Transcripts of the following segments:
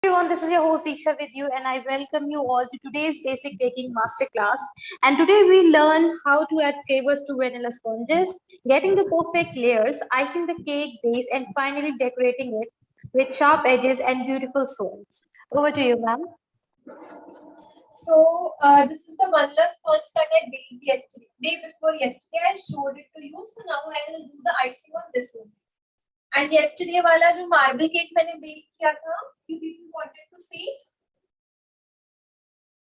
Everyone, this is your host Diksha with you, and I welcome you all to today's basic baking masterclass. And today we learn how to add flavors to vanilla sponges, getting the perfect layers, icing the cake base, and finally decorating it with sharp edges and beautiful stones. Over to you, ma'am. So this is the vanilla sponge that I baked yesterday, day before yesterday. I showed it to you. So now I will do the icing on this one. And yesterday वाला जो marble cake मैंने bake किया था, you people wanted to see.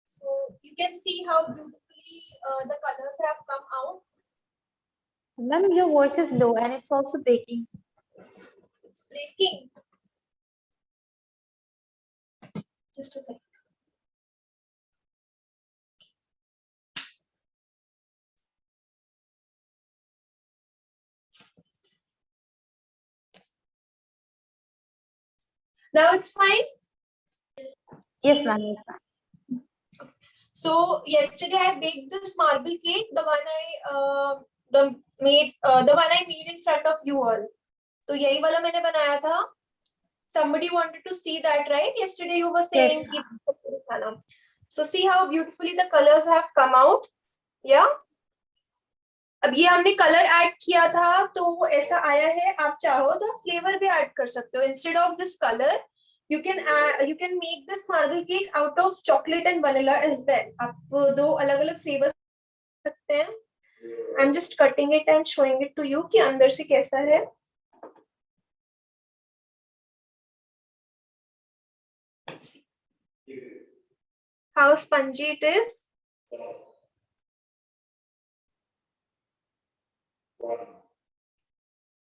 So you can see how beautifully the colors have come out. Ma'am, your voice is low and it's also breaking. It's breaking. Just a second. Now it's fine. Yes, ma'am. Yes, ma'am. So yesterday I baked this marble cake, the one I made in front of you all. तो यही वाला मैंने बनाया था. Somebody wanted to see that, right? Yesterday you were saying Yes. So see how beautifully the colors have come out. Yeah. अब ये हमने colour add किया था तो वो ऐसा आया है. आप चाहो तो फ्लेवर भी ऐड कर सकते हो. Instead of this color, you can make this marble cake out of chocolate and vanilla as well. आप दो अलग-अलग फ्लेवर सकते हैं. I'm just cutting it and showing it to you कि अंदर से कैसा है. How spongy it is.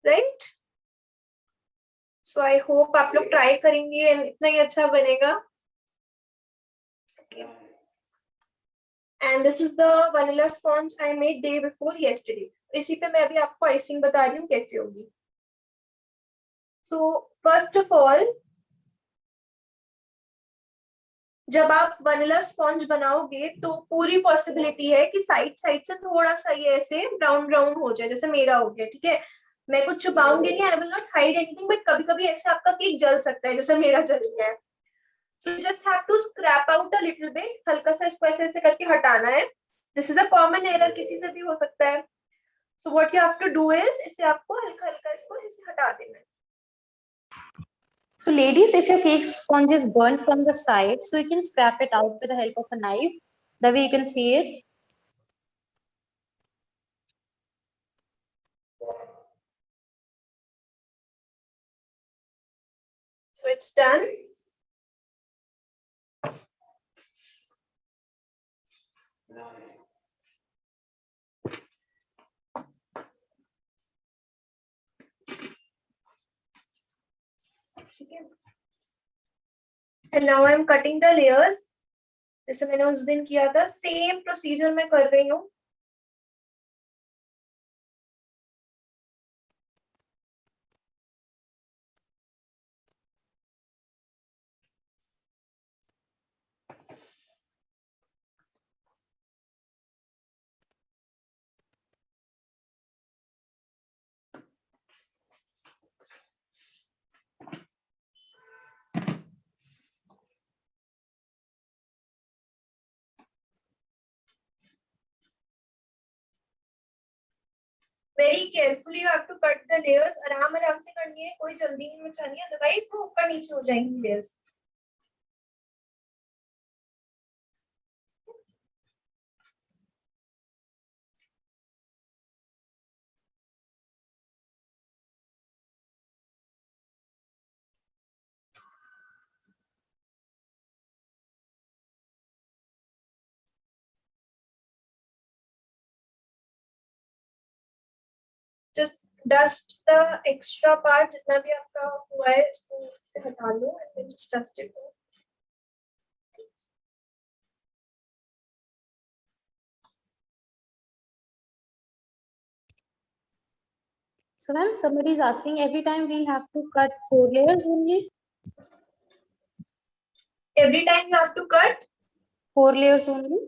Right? So I hope आप लोग try करेंगे and इतना ही अच्छा बनेगा. Okay. And this is the vanilla sponge I made day before yesterday. इसी पे मैं अभी आपको icing बता रही हूँ कैसे होगी. So first of all, जब आप vanilla sponge बनाओगे तो पूरी possibility है कि साइड से थोड़ा सा ये ऐसे ब्राउन हो जाए जैसे मेरा हो गया. ठीक है, मैं कुछ छुपाऊंगी नहीं. I will not hide anything, but कभी-कभी ऐसे आपका केक जल सकता है जैसे मेरा जल गया है. So you just have to scrap out a little bit. हल्का सा इसको ऐसे करके हटाना है. This is a common error, किसी से भी हो सकता है. So what you have to do is इसे आपको हल्का इसको ऐसे हटा देना है. So ladies, if your cake sponge is burnt from the side, so you can scrap it out with the help of a knife. The way you can see it. So it's done. And now I'm cutting the layers. जैसे मैंने उस दिन किया था, same procedure मैं कर रही हूँ. Very carefully you have to cut the layers. आराम से करनी है, कोई जल्दी नहीं मचानी है, otherwise वो ऊपर नीचे हो जाएंगी layers. Just dust the extra part जितना भी आपका हुआ है इसको से हटा लो and then just dust it. So ma'am, somebody is asking every time we have to cut 4 layers only. Every time you have to cut 4 layers only.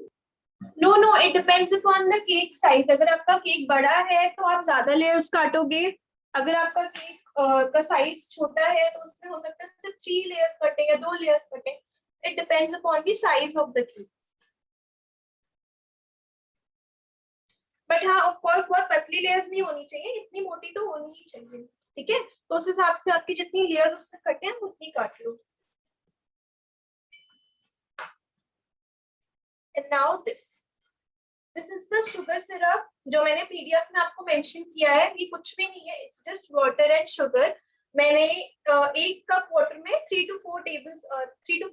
No, it depends upon the cake size. अगर आपका cake बड़ा है तो आप ज्यादा layers काटोगे. अगर आपका cake का साइज छोटा है तो उसमें हो सकता है सिर्फ 3 लेयर्स कटे या 2 लेयर्स कटे, it depends upon the size of the cake. But हाँ ऑफ कोर्स बहुत पतली लेयर्स नहीं होनी चाहिए, इतनी मोटी तो होनी ही चाहिए, ठीक है। तो उस हिसाब से आपकी जितनी लेयर्स उसमें कटे हैं उतनी काट लो। And now this is the sugar syrup जो मैंने पीडीएफ में आपको मेंशन किया है। ये कुछ भी नहीं है, it's just water and sugar. मैंने एक कप वाटर में 3 to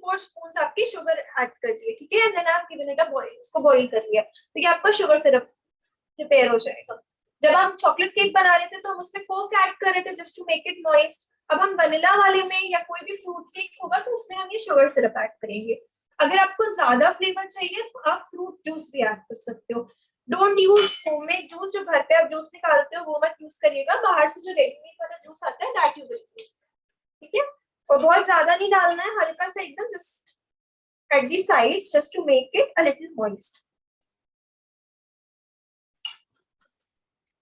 4 स्पून आपकी शुगर ऐड कर दिए, ठीक है। एंड देन आप गिवन इट अ बॉईल, इसको बॉईल कर लिया तो ये आपका शुगर सिरप प्रिपेयर हो जाएगा। जब हम चॉकलेट केक बना रहे थे तो हम उसमें कोक ऐड कर रहे थे just to make it moist. अब हम वनीला वाले में या कोई भी फ्रूट केक होगा तो उसमें हम ये शुगर सिरप ऐड करेंगे। अगर आपको ज्यादा फ्लेवर चाहिए तो आप फ्रूट जूस भी ऐड कर सकते हो। डोंट यूज होममेड जूस, जो घर पे आप जूस निकालते हो वो मत यूज करिएगा, बाहर से जो रेडीमेड वाला जूस आता है दैट यू विल यूज, ठीक है। और बहुत ज्यादा नहीं डालना है, हल्का सा एकदम just at the sides just to make it a little moist.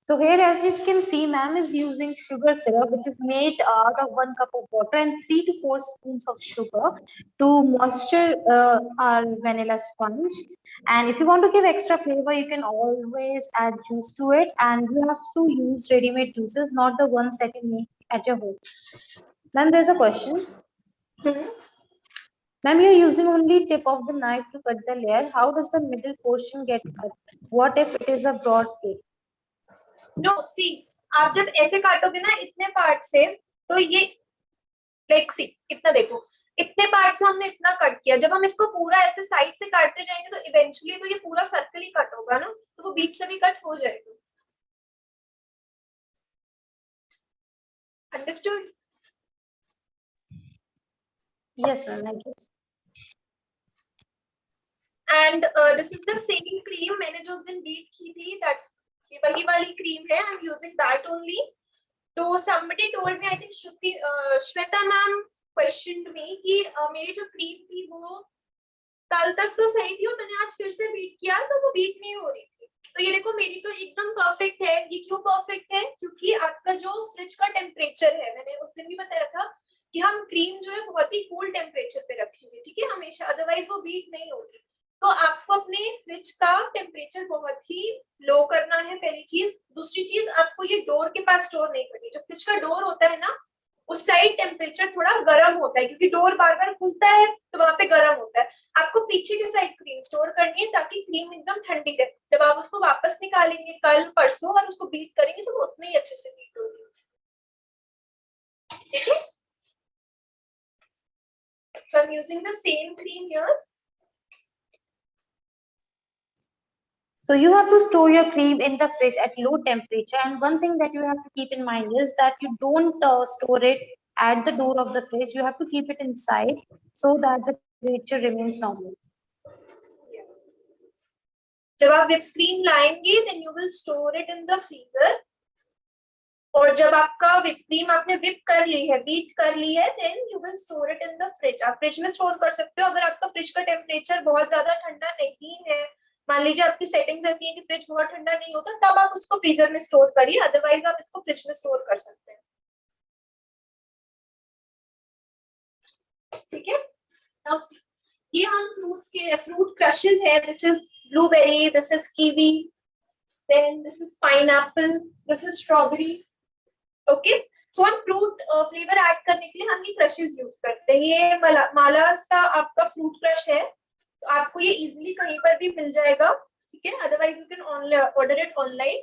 So here, as you can see, ma'am is using sugar syrup, which is made out of 1 cup of water and 3 to 4 spoons of sugar to moisture our vanilla sponge. And if you want to give extra flavor, you can always add juice to it. And you have to use ready-made juices, not the ones that you make at your home. Ma'am, there's a question. Ma'am, you're using only tip of the knife to cut the layer. How does the middle portion get cut? What if it is a broad cake? No see, आप जब ऐसे काटोगे ना इतने part से तो ये like सी इतना देखो, इतने पार्ट से हमने इतना कट किया। जब हम इसको पूरा ऐसे साइड से काटते जाएंगे तो इवेंचुअली तो ये पूरा सर्कल ही कट होगा ना, तो वो बीच से भी कट हो जाएगा। Understood? Yes, ma'am, I guess. And this is the same cream मैंने जो उस दिन बीट की थी, दैट ये वही वाली क्रीम है, I am using that only. तो somebody told me, I think Shweta ma'am questioned me कि मेरी जो क्रीम थी वो कल तक तो सही थी और मैंने आज फिर से बीट किया तो वो बीट नहीं हो रही थी। तो ये देखो मेरी तो एकदम परफेक्ट है। ये क्यों परफेक्ट है? क्योंकि आपका जो फ्रिज का टेम्परेचर है, मैंने उस दिन भी बताया था कि हम क्रीम जो है बहुत ही कूल टेम्परेचर पे रखेंगे, ठीक है, हमेशा, अदरवाइज वो बीट नहीं होगी। तो आपको अपने फ्रिज का टेम्परेचर बहुत ही लो करना है, पहली चीज। दूसरी चीज, आपको ये डोर के पास स्टोर नहीं करनी। जो फ्रिज का डोर होता है ना, उस साइड टेम्परेचर थोड़ा गर्म होता है क्योंकि डोर बार बार खुलता है तो वहां पे गर्म होता है। आपको पीछे के साइड क्रीम स्टोर करनी है ताकि क्रीम एकदम ठंडी रहे। जब आप उसको वापस निकालेंगे कल परसों और उसको बीट करेंगे तो वो उतनी ही अच्छे से बीट होगी, ठीक है। So I'm using the same cream here. So you have to store your cream in the fridge at low temperature. And one thing that you have to keep in mind is that you don't store it at the door of the fridge. You have to keep it inside so that the temperature remains normal. जब आप whipped cream लाएंगे then you will store it in the freezer. और जब आपका whipped cream आपने whip कर ली है, beat कर ली है, then you will store it in the fridge. आप फ्रिज में स्टोर कर सकते हो। अगर आपका फ्रिज का टेम्परेचर बहुत ज्यादा ठंडा नहीं है, मान लीजिए आपकी सेटिंग्स ऐसी है कि फ्रिज बहुत ठंडा नहीं होता, तब आप उसको फ्रीजर में स्टोर करिए, अदरवाइज आप इसको फ्रिज में स्टोर कर सकते हैं, ठीक है। Now, ये हम फ्रूट्स के फ्रूट क्रशेस है। This is blueberry, this is kiwi, then this is pineapple, this is strawberry, okay. So हम फ्रूट फ्लेवर ऐड करने के लिए हम ये क्रशेस यूज करते हैं। ये मालास का आपका फ्रूट क्रश है, तो आपको ये इजीली कहीं पर भी मिल जाएगा, ठीक है, otherwise you can order it online.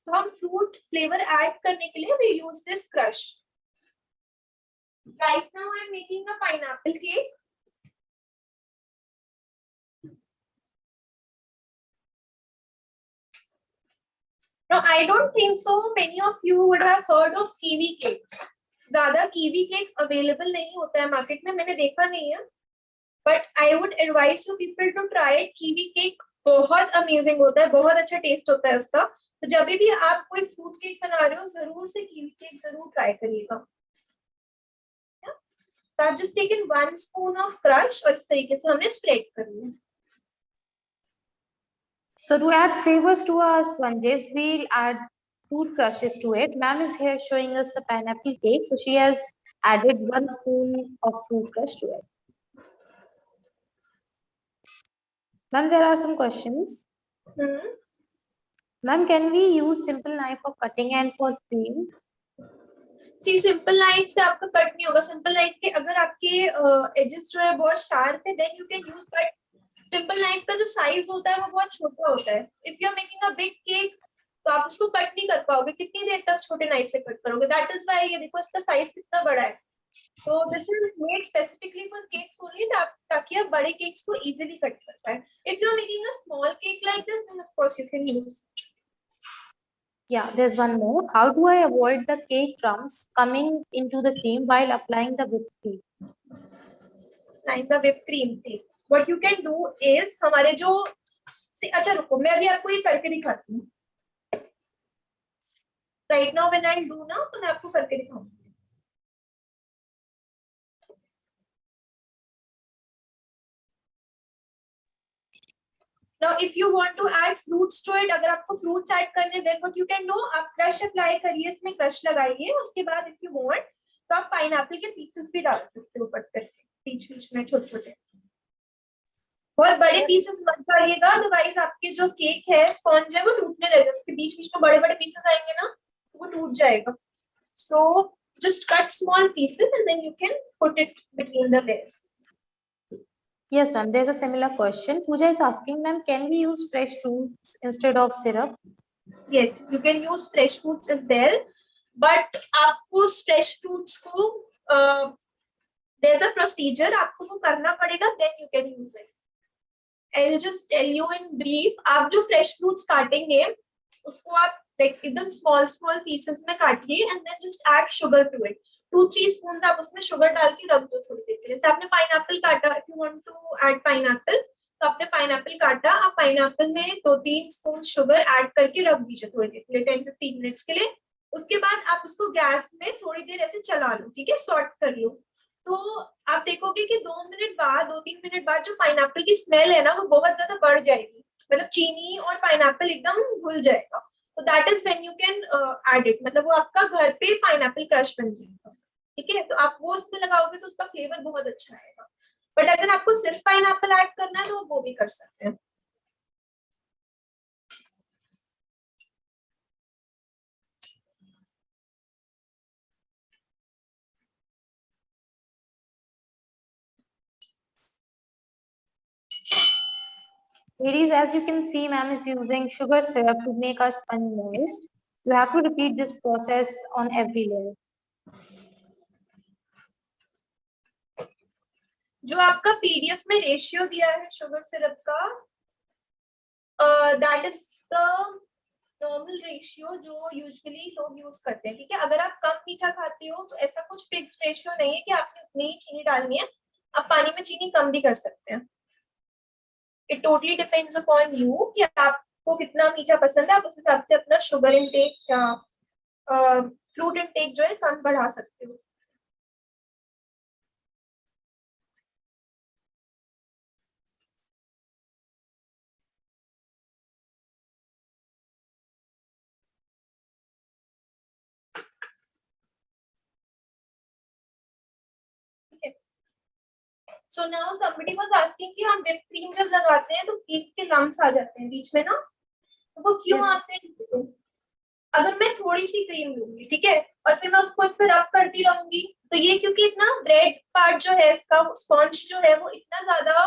तो हम फ्रूट फ्लेवर ऐड करने के लिए we use this crush. Right now I am making a pineapple cake. Now, I don't think so many of you would have heard of kiwi cake. ज़्यादा kiwi cake available नहीं होता है market में, मैंने देखा नहीं है, but I would advise you people to try it. kiwi cake बहुत amazing होता है, बहुत अच्छा टेस्ट होता है उसका। तो जब भी आप कोई फ्रूट केक बना रहे हो जरूर से kiwi cake जरूर ट्राई करिएगा। तो आप just taken 1 spoon of crush और इस तरीके से हमने स्प्रेड करनी है। So to add flavors to our sponges, we'll add fruit crushes to it. Ma'am is here showing us the pineapple cake. So she has added 1 spoon of fruit crush to it. Ma'am, there are some questions. Ma'am, can we use simple knife for cutting and for cream? See simple knife से आपका cut नहीं होगा. Simple knife के अगर आपके edges जो है बहुत शार्प है then you can use, but simple knife का जो साइज होता है वो बहुत छोटा होता है. If you are making a big cake तो आप उसको कट नहीं कर पाओगे. कितनी देर तक छोटे नाइफ से कट करोगे? दैट इज व्हाई ये देखो इसका साइज कितना बड़ा है. तो this is made specifically for cakes only, ताकि आप बड़े केक्स को इजीली कट कर पाए. If you are making a small cake like this then of course you can use. Yeah, there's one more. How do I avoid the cake crumbs coming into the cream while applying the whipped cream? Like the whipped cream थी. What you can do is हमारे जो अच्छा रुको मैं अभी आपको ये करके दिखाती हूँ. Right now when I do ना तो मैं आपको करके दिखाऊंगी. Now if you want to add fruits to it, अगर आपको fruits add करने then what you can do, आप crush apply करिए, इसमें crush लगाइए. उसके बाद if you want तो आप pineapple के pieces भी डाल सकते हो कट करके बीच-बीच में छोटे-छोटे. बहुत बड़े पीसेस मत डालिएगा, अदरवाइज आपके जो केक है स्पॉन्ज है वो टूटने लगेगा. क्योंकि बीच-बीच में बड़े-बड़े पीसेस आएंगे ना तो वो टूट जाएगा. So just cut small pieces and then you can put it between the layers. Yes, ma'am. There's a similar question. Pooja is asking, ma'am, can we use fresh fruits instead of syrup? Yes, you can use fresh fruits as well, but आपको fresh fruits को there's a procedure आपको वो करना पड़ेगा, then you can use it. I'll just tell you in brief. आप जो fresh fruits काटेंगे उसको आप like एकदम small pieces में काटिए and then just add sugar to it. 2-3 spoons आप उसमें sugar डाल के रख दो थोड़ी देर के लिए. जैसे आपने pineapple काटा, if you want to add pineapple, तो आपने पाइनएप्पल काटा, आप पाइनएप्पल में 2-3 स्पून शुगर ऐड करके रख दीजिए थोड़ी देर के लिए, 10-15 मिनट्स के लिए. उसके बाद आप उसको गैस में थोड़ी देर ऐसे चला लो, ठीक है, सॉर्ट कर लो. तो आप देखोगे कि 2-3 मिनट बाद जो पाइनएप्पल की स्मेल है ना वो बहुत ज्यादा बढ़ जाएगी. मतलब चीनी और पाइनएप्पल एकदम घुल जाएगा. तो that is when you can add it. मतलब वो आपका घर पे पाइनएप्पल क्रश बन जाएगा. ठीक है, तो आप वो उसमें लगाओगे तो उसका फ्लेवर बहुत अच्छा आएगा. बट अगर आपको सिर्फ पाइनएप्पल ऐड करना है तो वो भी कर सकते हैं. Ladies, as you can see, ma'am is using sugar syrup to make our sponge moist. You have to repeat this process on every layer. जो आपका पीडीएफ में रेशियो दिया है शुगर सिरप का, that is the normal ratio जो usually लोग use करते हैं. ठीक है, अगर आप कम मीठा खाते हो तो ऐसा कुछ फिक्स रेशियो नहीं है कि आपने उतनी ही चीनी डालनी है. आप पानी में चीनी कम भी कर सकते हैं. It totally depends upon you कि आपको कितना मीठा पसंद है. आप उस हिसाब से अपना शुगर इनटेक या फ्रूट इनटेक जो है कम बढ़ा सकते हो. So now somebody was asking कि हम whipped cream जब लगाते हैं तो केक के लम्स आ जाते हैं बीच में ना, तो वो क्यों आते हैं? अगर मैं थोड़ी सी क्रीम लूंगी, ठीक है, और फिर मैं उसको इस पे रब करती रहूंगी, तो ये क्योंकि इतना ब्रेड पार्ट जो है इसका स्पॉन्ज जो है वो इतना ज्यादा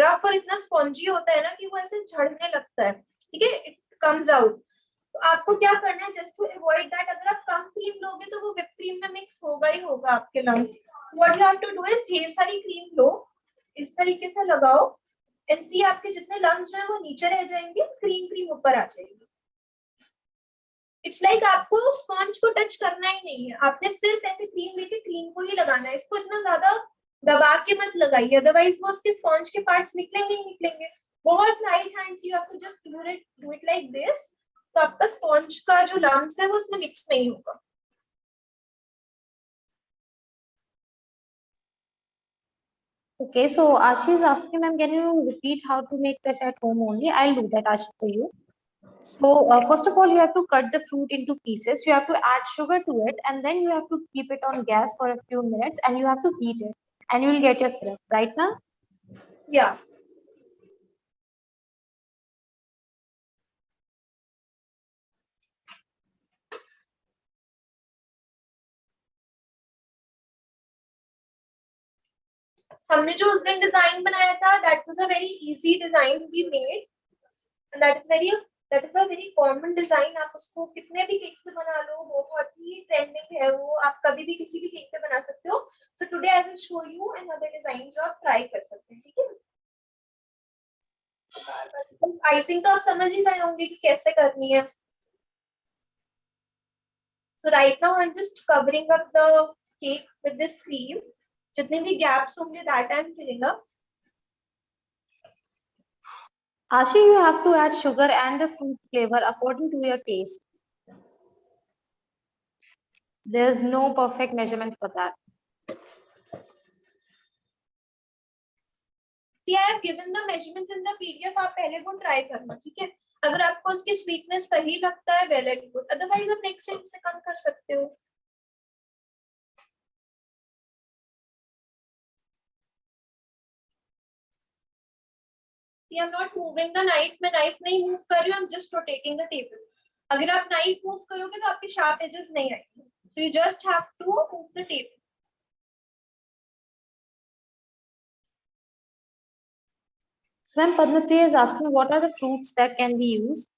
रफ और इतना स्पॉन्जी होता है ना कि वो ऐसे झड़ने लगता है. ठीक है, इट कम्स आउट. तो आपको क्या करना है जस्ट टू अवॉइड दैट, अगर आप कम क्रीम लोगे तो वो whipped क्रीम में मिक्स होगा ही होगा आपके lumps. What you have to do is ढेर सारी क्रीम लो, इस तरीके से लगाओ एंड सी आपके जितने लम्स जो है वो नीचे रह जाएंगे, क्रीम क्रीम ऊपर आ जाएगी. इट्स लाइक आपको स्पॉन्ज को टच करना ही नहीं है, आपने सिर्फ ऐसे क्रीम लेके क्रीम को ही लगाना है. इसको इतना ज्यादा दबा के मत लगाइए, अदरवाइज वो उसके स्पॉन्ज के पार्ट्स निकलेंगे ही निकलेंगे. बहुत light hands you have to just do it like this. तो आपका स्पॉन्ज का जो लम्स है वो उसमें मिक्स नहीं होगा. Okay, so Ashi is asking, ma'am, can you repeat how to make crush at home only? I'll do that, Ashi, for you. So first of all, you have to cut the fruit into pieces. You have to add sugar to it, and then you have to keep it on gas for a few minutes, and you have to heat it, and you will get your syrup. Right now? Yeah. हमने जो उस दिन design बनाया था, that was a very easy design we made, and that is a very common design. आप उसको कितने भी केक पे बना लो, वो बहुत ही ट्रेंडिंग है, वो आप कभी भी किसी भी केक पे बना सकते हो. So today I will show you another design जो आप ट्राई कर सकते हैं, ठीक है. आइसिंग तो आप समझ ही गए होंगे कि कैसे करनी है. So right now I'm just covering up the cake with this cream. जितने भी gaps होंगे that I'm filling up. Ashi, you have to add sugar and the fruit flavor according to your taste. There's no perfect measurement for that. See, I have given the measurements in the PDF. आप पहले वो try करना, ठीक है. अगर आपको उसकी sweetness सही लगता है, well and good. Otherwise आप next time से कम कर सकते हो. See, I'm not moving the knife. मैं knife नहीं move कर रही हूँ. I'm just rotating the table. अगर आप knife move करोगे तो आपके sharp edges नहीं आएंगे. So you just have to move the table. So ma'am, Padmapriya is asking what are the fruits that can be used?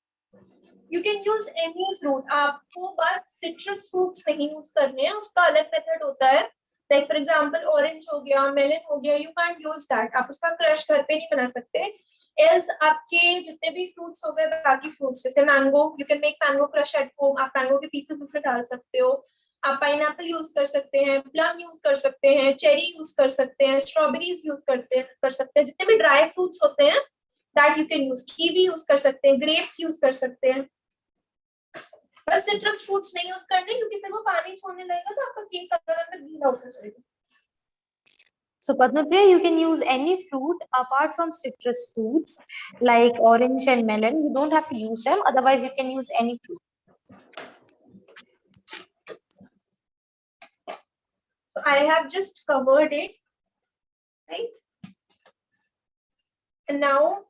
You can use any fruit. आपको बस citrus fruits नहीं use करने हैं. उसका अलग method होता है. Like for example, orange हो गया, melon हो गया. You can't use that. आप उसका crush घर पे नहीं बना सकते. Else आपके जितने भी fruits हो गए, बाकी fruits जैसे mango, you can make mango crush at home. आप mango के pieces उसमें डाल सकते हो. आप पाइनएप्पल यूज कर सकते हैं, प्लम यूज कर सकते हैं, चेरी यूज कर सकते हैं, स्ट्रॉबेरीज यूज कर सकते हैं. जितने भी ड्राई फ्रूट्स होते हैं that you can use. Kiwi use कर सकते हैं, ग्रेप्स यूज कर सकते हैं. बस सिट्रस फ्रूट्स नहीं यूज करने क्योंकि फिर वो पानी छोड़ने लगेगा तो आपका केक अंदर गीला होता जाएगा. So Padmapriya, you can use any fruit apart from citrus fruits like orange and melon. You don't have to use them. Otherwise, you can use any fruit. So I have just covered it, right? And now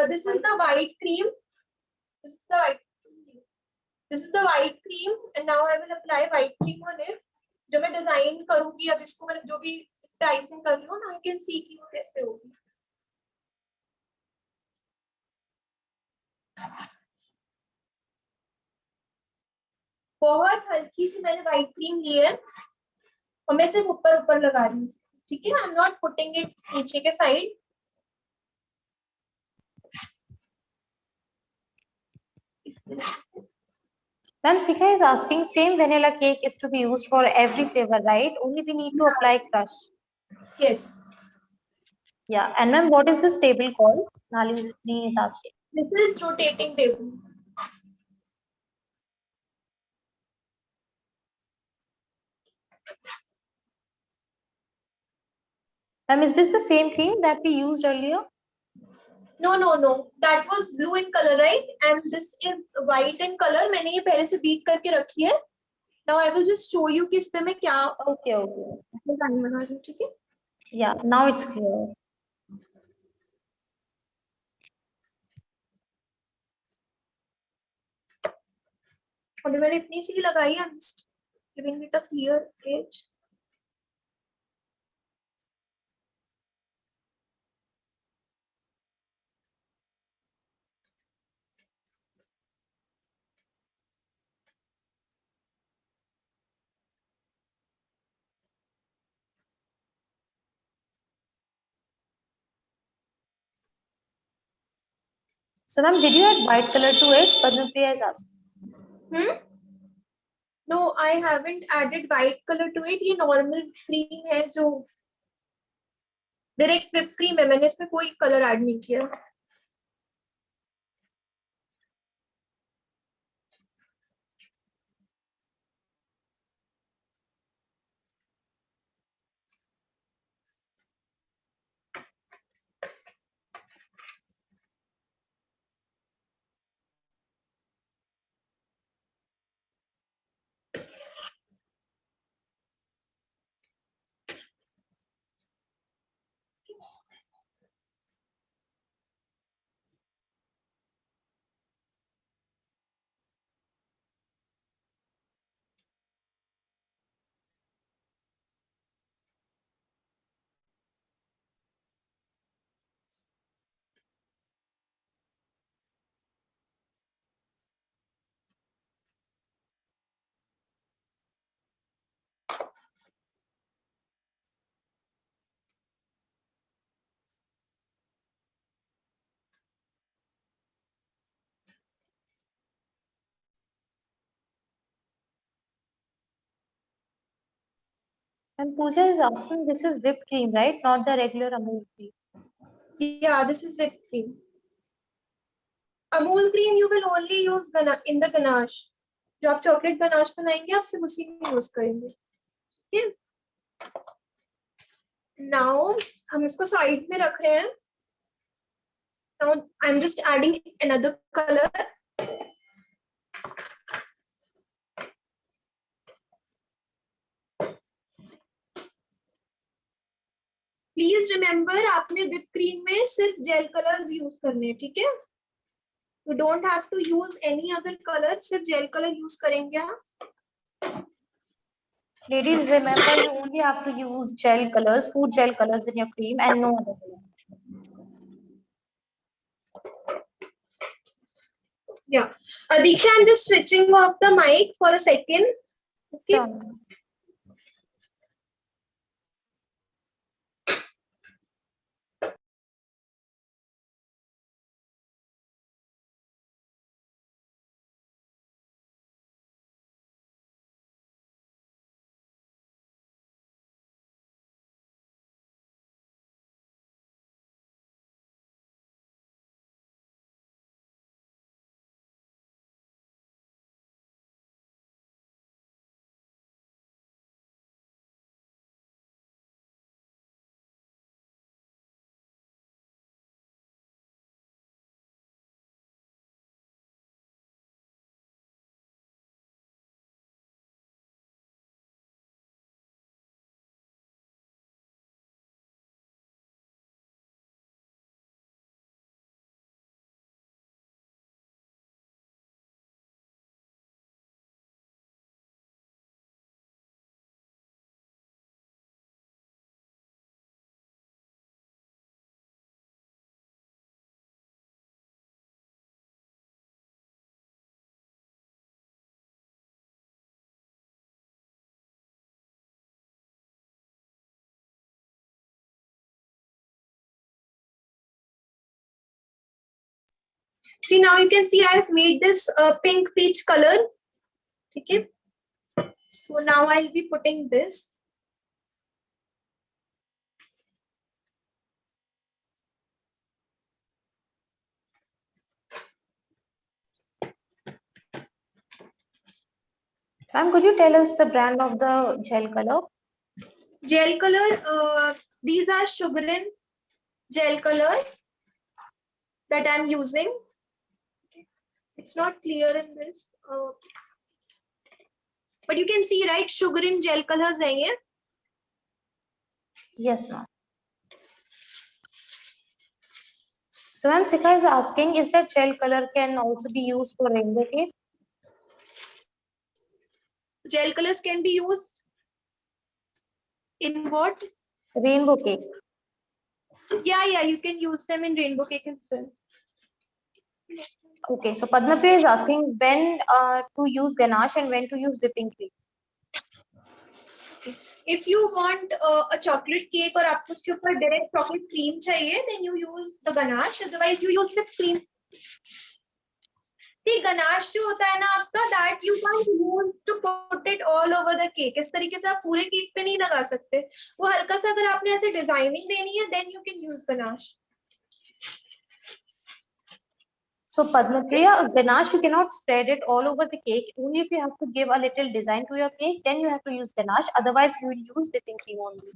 this is the white cream. This is the white cream, and now I will apply white cream on it. जब मैं design करूंगी, अब इसको मैंने जो भी इस पे आइसिंग कर रही हूँ ना, आई कैन सी कि वो कैसे होगी. बहुत हल्की सी मैंने व्हाइट क्रीम ली है और मैं सिर्फ ऊपर ऊपर लगा रही हूँ, ठीक है. I am not putting it नीचे के side. Ma'am, Sikha is asking, same vanilla cake is to be used for every flavor, right? Only we need to apply crush. Yes. Yeah. And ma'am, what is this table called? Nalini is asking. This is rotating table. Ma'am, is this the same cream that we used earlier? No. That was blue in color, right? And this is white in color. मैंने ये पहले से beat करके रखी है. Now I will just show you कि इस पे मैं क्या Okay. डिजाइन बना रही हूँ, ठीक है. Yeah, now it's clear. और मैंने इतनी सी लगाई है, just giving it a clear edge. So ma'am, did you add white color to it? Padmapriya is asking. No, I haven't added white color to it. ये normal cream है जो direct whipped cream है, मैंने इसमें कोई colour add नहीं किया. And Pooja is asking, this is whipped cream, right? Not the regular Amul cream. Yeah, this is whipped cream. Amul cream you will only use in the ganache. जो आप chocolate ganache बनाएंगे आप सिर्फ उसी में use करेंगे. ठीक है. Now हम इसको साइड में रख रहे हैं. Now I'm just adding another color. Please remember आपने whipped cream में सिर्फ जेल कलर्स यूज करने हैं. ठीक है. You don't have to use any other color. सिर्फ जेल कलर यूज करेंगे आप. Ladies, remember you only have to use gel colors, food gel colors in your cream and no other color. Yeah. Adiksha, I'm just switching off the mic for a second. Okay. Sure. See, now you can see I've made this pink peach color. Okay. So now I'll be putting this. Ma'am, could you tell us the brand of the gel color? Gel color, these are Sugarin gel colors that I'm using. It's not clear in this. But you can see, right? Sugarin gel colors are here. Yes, ma'am. So ma'am, Sikha is asking, is that gel color can also be used for rainbow cake? Gel colors can be used in what? Rainbow cake. Yeah, you can use them in rainbow cake as well. Okay, so Padmapriya is asking when to use ganache and when to use whipping cream. If you want a chocolate cake और आपको उसके ऊपर direct chocolate cream चाहिए, then you use the ganache. Otherwise, you use whipped cream. See, ganache जो होता है ना आपका, that you can't use to put it all over the cake. इस तरीके से आप पूरे केक पे नहीं लगा सकते. वो हल्का सा अगर आपने ऐसे डिजाइनिंग देनी है, then you can use ganache. So Padmapriya, ganache you cannot spread it all over the cake. Only if you have to give a little design to your cake, then you have to use ganache. Otherwise, you will use whipping cream only.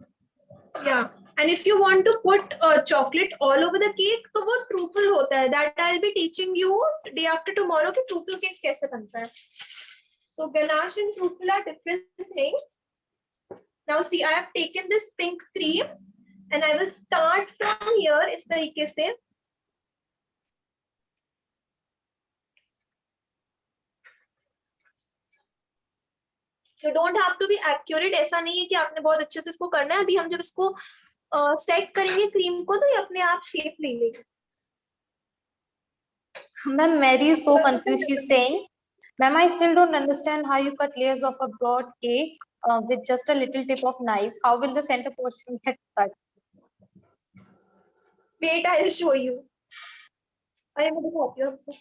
Yeah, and if you want to put chocolate all over the cake, तो वो truffle होता है. That I'll be teaching you day after tomorrow कि truffle cake कैसे बनता है. So ganache and truffle are different things. Now see, I have taken this pink cream and I will start from here इस तरीके से. You don't have to be accurate. ऐसा नहीं है कि आपने बहुत अच्छे से इसको करना है. अभी हम जब इसको सेट करेंगे क्रीम को तो ये अपने आप शेप ले लेगी. Ma'am, Mary is so confused. She's saying, "Ma'am, I still don't understand how you cut layers of a broad cake with just a little tip of knife. How will the center portion get cut?" Wait, I will show you. I am दिखाती हूँ आपको.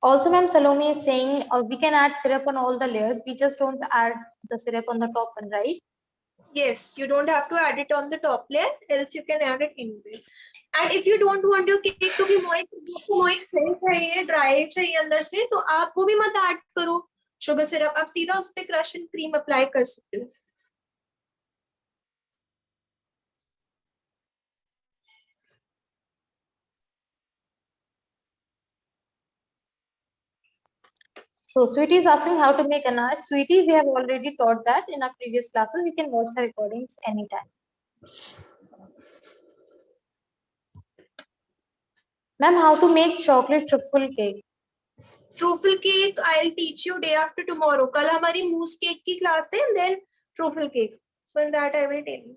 Also, ma'am, Salome is saying we can add syrup on all the layers. We just don't add the syrup on the top one, right? Yes, you don't have to add it on the top layer, else you can add it anyway. And if you don't want your cake to be moist, moist नहीं चाहिए, dry चाहिए अंदर से, तो आप वो भी मत add करो. Sugar syrup, आप सीधा उस पे crush and cream apply कर सकते हो. So Sweetie is asking how to make ganache. Sweetie, we have already taught that in our previous classes. You can watch the recordings anytime. Ma'am, how to make chocolate truffle cake? Truffle cake, I'll teach you day after tomorrow. कल हमारी mousse cake की class है, and then truffle cake. So in that I will tell you.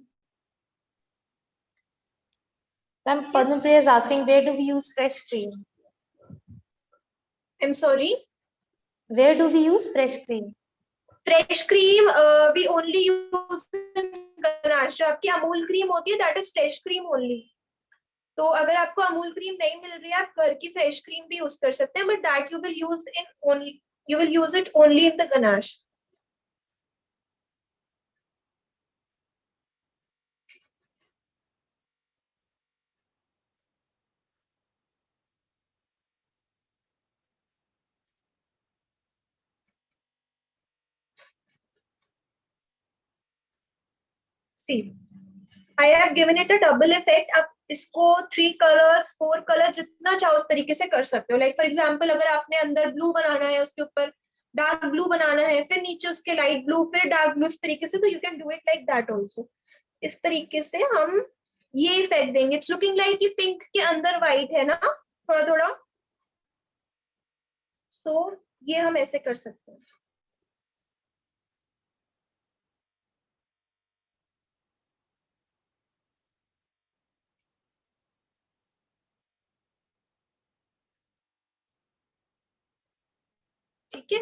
Ma'am, Padmapriya is asking where do we use fresh cream? I'm sorry. Where do we use fresh cream? Fresh cream, we only use in ganache. जो आपकी Amul cream होती है, that is fresh cream only. तो अगर आपको Amul cream नहीं मिल रही है, आप घर की फ्रेश क्रीम भी यूज कर सकते हैं, but that you will use it only in the ganache. See, I have given it a double effect. आप इसको 3 colors 4 colors जितना चाहो उस तरीके से कर सकते हो. Like for example, अगर आपने अंदर ब्लू बनाना है, उसके ऊपर डार्क ब्लू बनाना है, फिर नीचे उसके लाइट ब्लू, फिर डार्क ब्लू, इस तरीके से, तो you can do it like that also. इस तरीके से हम ये इफेक्ट देंगे. It's looking like कि पिंक के अंदर व्हाइट है ना, थोड़ा थोड़ा. So ये हम ऐसे कर सकते हैं. ठीक है.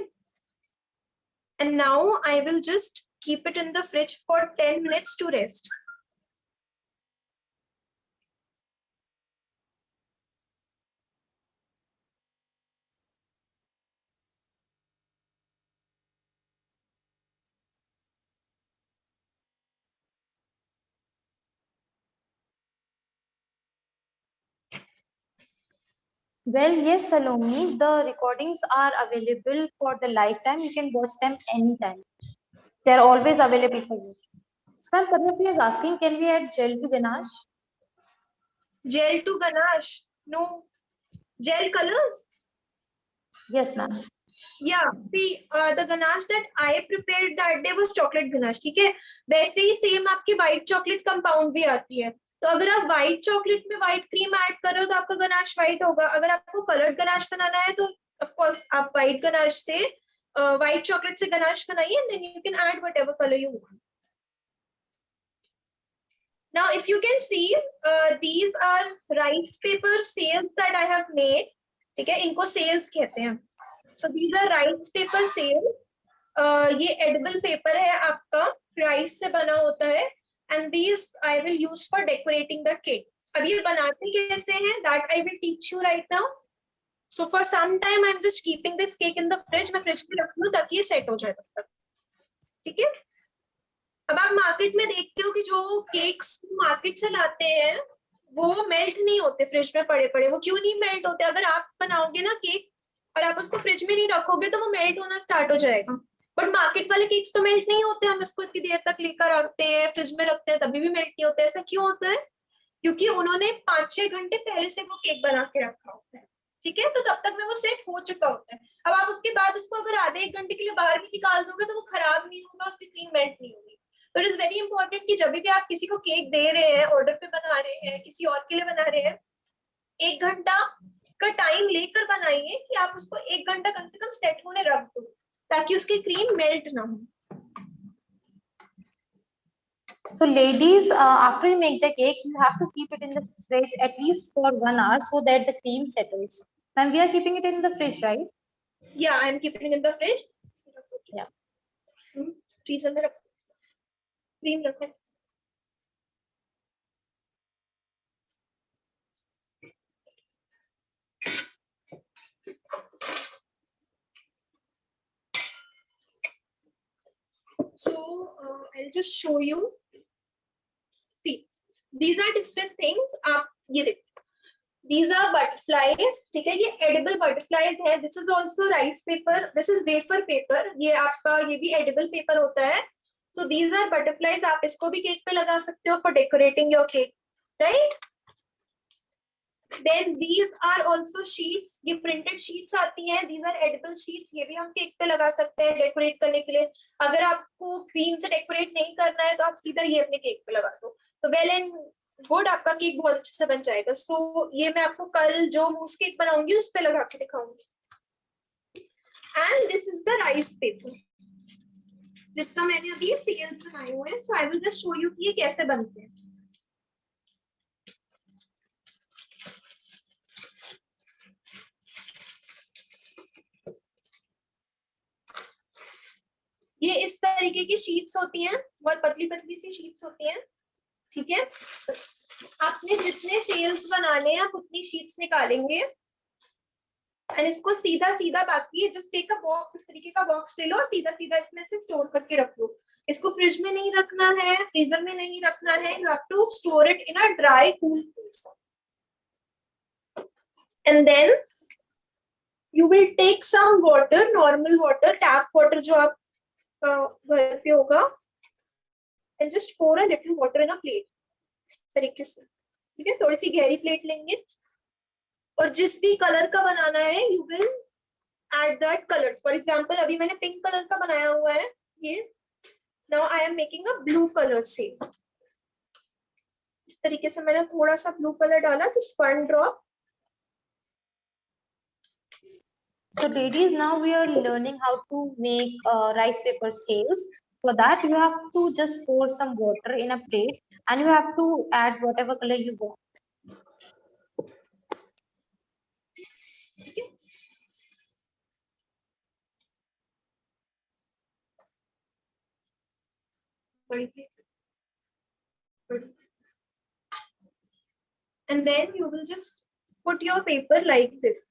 And now I will just keep it in the fridge for 10 minutes to rest. Well, yes, Salome, the recordings are available for the lifetime. You can watch them anytime. They are always available for you. So, ma'am, Padmapriya is asking, can we add gel to ganache? Gel to ganache? No. Gel colors? Yes, ma'am. Yeah, the ganache that I prepared that day was chocolate ganache, ठीक है. वैसे ही same आपकी white chocolate compound भी आती है. तो अगर आप व्हाइट चॉकलेट में व्हाइट क्रीम ऐड कर रहे हो तो आपका गनाश व्हाइट होगा. अगर आपको कलर्ड गनाश बनाना है तो ऑफ कोर्स आप व्हाइट गनाश से व्हाइट चॉकलेट से गनाश बनाइए, and then you can add whatever color you want. Now, if you can see, these are rice paper sails that I have made. ठीक है, इनको sails कहते हैं. So these are rice paper sails. ये edible paper है आपका, rice से बना होता है. And these I will use for decorating the cake. अब ये बनाते कैसे हैं? That I will teach you right now. So for some time I'm just keeping this cake in the fridge. मैं fridge में रख लूँ ताकि ये set हो जाए तब तक. ठीक है? अब आप मार्केट में देखते हो कि जो केक्स मार्केट से लाते हैं वो मेल्ट नहीं होते फ्रिज में पड़े पड़े. वो क्यों नहीं मेल्ट होते? अगर आप बनाओगे ना केक और आप उसको फ्रिज में नहीं रखोगे तो वो मेल्ट होना स्टार्ट हो जाएगा. बट मार्केट वाले केक्स तो मेल्ट नहीं होते. हम इसको इतनी देर तक लेकर रखते हैं, फ्रिज में रखते हैं, तभी भी मेल्ट नहीं होते. ऐसा क्यों होता है? क्योंकि उन्होंने 5-6 घंटे पहले से वो केक बना के रखा होता है. ठीक है, तो तब तक में वो सेट हो चुका होता है. अब आप उसके बाद उसको अगर आधे 1 घंटे के लिए बाहर भी निकाल दोगे तो वो खराब नहीं होगा, उसकी क्रीम मेल्ट नहीं होगी. तो इट इज वेरी इंपॉर्टेंट कि जब भी आप किसी को केक दे रहे हैं, ऑर्डर पे बना रहे हैं, किसी और के लिए बना रहे हैं, 1 घंटा का टाइम लेकर बनाइए कि आप उसको 1 घंटा कम से कम सेट होने रख दो ताकि उसकी क्रीम मेल्ट ना हो. So ladies, after you make the cake, you have to keep it in the fridge at least for 1 hour so that the cream settles. And we are keeping it in the fridge, right? Yeah, I'm keeping it in the fridge. Yeah. Freezer में रखो. Cream रखो. So I'll just show you. See, these are different things. आप ये देखो. These are butterflies. ठीक है, ये edible butterflies है. This is also rice paper. This is wafer paper. ये आपका ये भी edible paper होता है. So these are butterflies. आप इसको भी केक पे लगा सकते हो for decorating your cake, right? Then these are also sheets. ये printed sheets आती हैं. These are edible sheets. ये भी हम केक पे लगा सकते हैं डेकोरेट करने के लिए. अगर आपको क्रीम से डेकोरेट नहीं करना है तो आप सीधा ये अपने केक पे लगा दो. तो वेल एंड गुड, आपका केक बहुत अच्छे से बन जाएगा. सो ये मैं आपको कल जो मूस केक बनाऊंगी उस पे लगा के दिखाऊंगी. And this is the rice paper जिसका मैंने अभी सेल्स बनाए हुए हैं. So I will just show you कि ये कैसे बनते हैं. ये इस तरीके की शीट्स होती हैं, बहुत पतली पतली सी शीट्स होती हैं. ठीक है, आपने जितने सेल्स बनाने हैं आप उतनी शीट्स निकालेंगे एंड इसको सीधा सीधा बाकी जस्ट टेक अ बॉक्स, इस तरीके का बॉक्स ले लो और सीधा सीधा इसमें से स्टोर करके रख लो. इसको फ्रिज में नहीं रखना है, फ्रीजर में नहीं रखना है. You have to store it in a dry cool place. And then you will take some water, normal water, tap water जो आप घर पे होगा, and just pour a little water in a plate. इस तरीके से. ठीक है, थोड़ी सी गहरी प्लेट लेंगे और जिस भी कलर का बनाना है you will add that colour. For example अभी मैंने पिंक कलर का बनाया हुआ है ये. Now I am making a blue colour से. इस तरीके से मैंने थोड़ा सा ब्लू कलर डाला, just 1 drop. So ladies, now we are learning how to make rice paper sails. For that, you have to just pour some water in a plate and you have to add whatever color you want. And then you will just put your paper like this.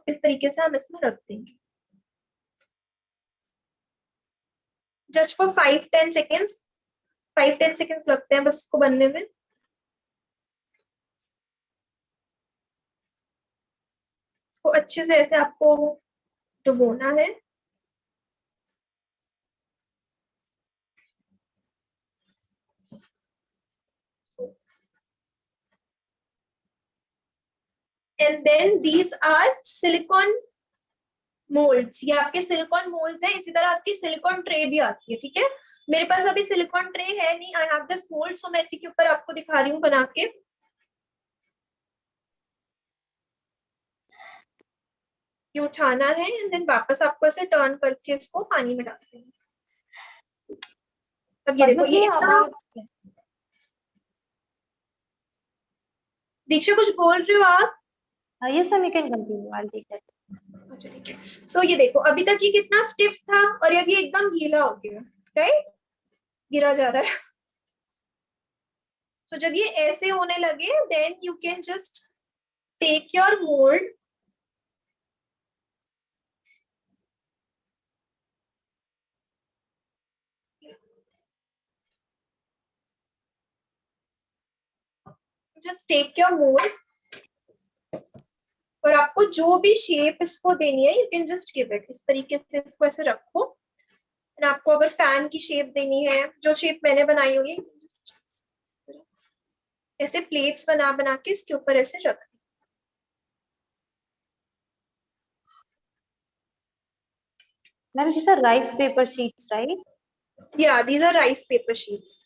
इस तरीके से हम इसमें रख देंगे. Just for 5-10 seconds. 5-10 seconds लगते हैं बस इसको बनने में. इसको अच्छे से ऐसे आपको डुबोना है. And then these are silicone moulds, ये आपके सिलिकॉन मोल्ड्स है। इसी तरह आपकी सिलिकॉन ट्रे भी आती है, ठीक है। मेरे पास अभी सिलिकॉन ट्रे है नहीं, आई हैव दिस मोल्ड, सो मैं इसी के ऊपर आपको दिखा रही हूँ बना के। ये उठाना है एंड देन वापस आपको ऐसे टर्न करके इसको पानी में डाल देना। अब ये देखो, ये पद्मप्रिया इतना। about दीक्षा कुछ बोल रहे हो आप? yes ma'am, you can continue, I'll take that. अच्छा ठीक है। सो ये देखो, अभी तक ये कितना स्टिफ था और अब ये एकदम गीला हो गया, राइट, गिरा जा रहा है। सो जब ये ऐसे होने लगे then you can just take your mould, just take your mould, और आपको जो भी शेप इसको देनी है you can just give it. इस तरीके से इसको ऐसे रखो, एंड आपको अगर फैन की शेप देनी है, जो शेप मैंने बनाई हुई है, ऐसे प्लेट्स बना बना के इसके ऊपर ऐसे रख। Ma'am, these are rice paper sheets, right? Yeah, these are rice paper sheets.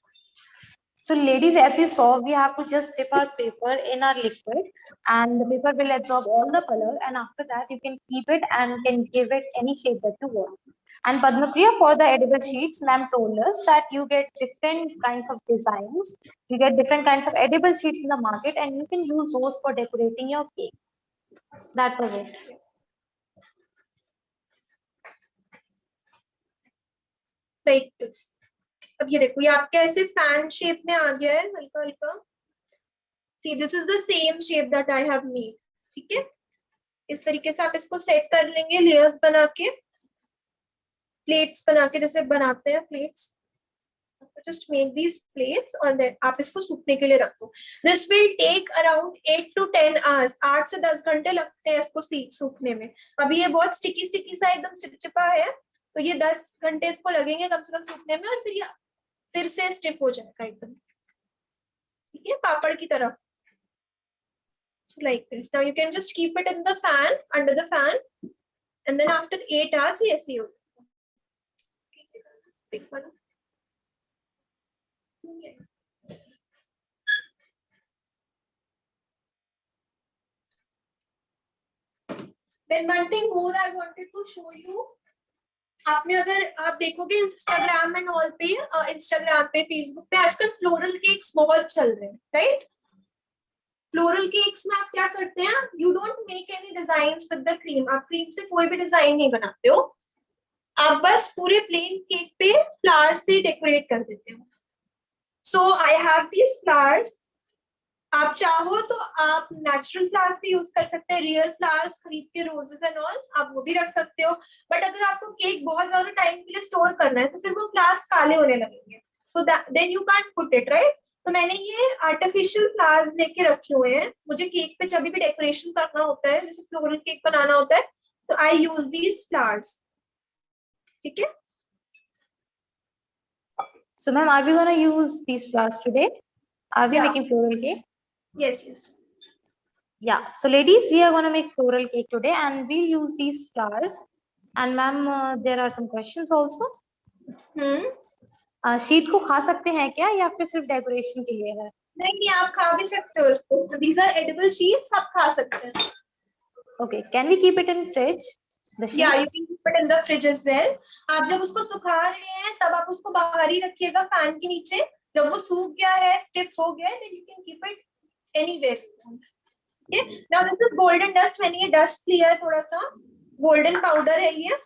So ladies, as you saw, we have to just dip our paper in our liquid and the paper will absorb all the color, and after that you can keep it and can give it any shape that you want. And Padmapriya, for the edible sheets, ma'am told us that you get different kinds of designs. You get different kinds of edible sheets in the market and you can use those for decorating your cake. That was it. Like this. अब ये देखो, ये आपके ऐसे fan shape में आ गया है हल्का हल्का। See this is the same shape that I have made, ठीक है। इस तरीके से आप इसको सेट कर लेंगे, लेयर्स बना के, प्लेट्स बना के, जैसे बनाते हैं plates. Just make these plates और देन आप इसको सूखने के लिए रख दो। This will take around 8 to 10 hours, 8 से 10 घंटे लगते हैं इसको सूखने में। अभी ये बहुत स्टिकी स्टिकी सा एकदम चिपचिपा है, तो ये 10 घंटे इसको लगेंगे कम से कम सूखने में, और फिर ये फिर से स्टिफ हो जाएगा एकदम, ठीक है, पापड़ की तरह। So like this. Now you can just keep it in the fan, under the fan, and then after 8 hours ये ऐसे हो जाएगा। Then one thing more I wanted to show you. आपने अगर आप देखोगे इंस्टाग्राम एंड ऑल पे, Instagram पे, फेसबुक पे आजकल फ्लोरल केक्स बहुत चल रहे हैं, राइट। फ्लोरल केक्स में आप क्या करते हैं, you don't make any designs with the cream. आप क्रीम से कोई भी डिजाइन नहीं बनाते हो, आप बस पूरे प्लेन केक पे फ्लावर्स से डेकोरेट कर देते हो। सो आई हैव दीज फ्लावर्स। आप चाहो तो आप नेचुरल फ्लावर्स भी यूज कर सकते हैं, रियल फ्लावर्स खरीद के, रोजेस एंड ऑल, आप वो भी रख सकते हो। बट अगर आपको केक बहुत ज्यादा टाइम के लिए स्टोर करना है तो फिर वो फ्लावर्स काले होने लगेंगे, so then you can't put it, right. तो मैंने ये आर्टिफिशियल फ्लावर्स लेके रखे हुए हैं। मुझे केक पे जब भी डेकोरेशन करना होता है, जैसे फ्लोरल केक बनाना होता है, तो आई यूज दीज फ्लावर्स, ठीक है। So ma'am, are we gonna use these flowers today? Are we Yeah. making floral cake? Yes, yes. Yeah. So ladies, we are gonna make floral cake today and we'll use these flowers. And ma'am, there are some questions also. Sheet को खा सकते हैं क्या या फिर सिर्फ decoration के लिए है? नहीं, आप खा भी सकते हो इसको। These are edible sheets, आप खा सकते हैं। Okay. Can we keep it in fridge? The sheets? Yeah, you can keep it in the fridge as well. आप जब उसको सुखा रहे हैं तब आप उसको बाहर ही रखिएगा फैन के नीचे। जब वो सूख गया है, स्टिफ हो गया है, then you can keep it anywhere. Okay. Now this is golden dust. मैंने ये डस्ट लिया है, थोड़ा सा गोल्डन पाउडर है ये।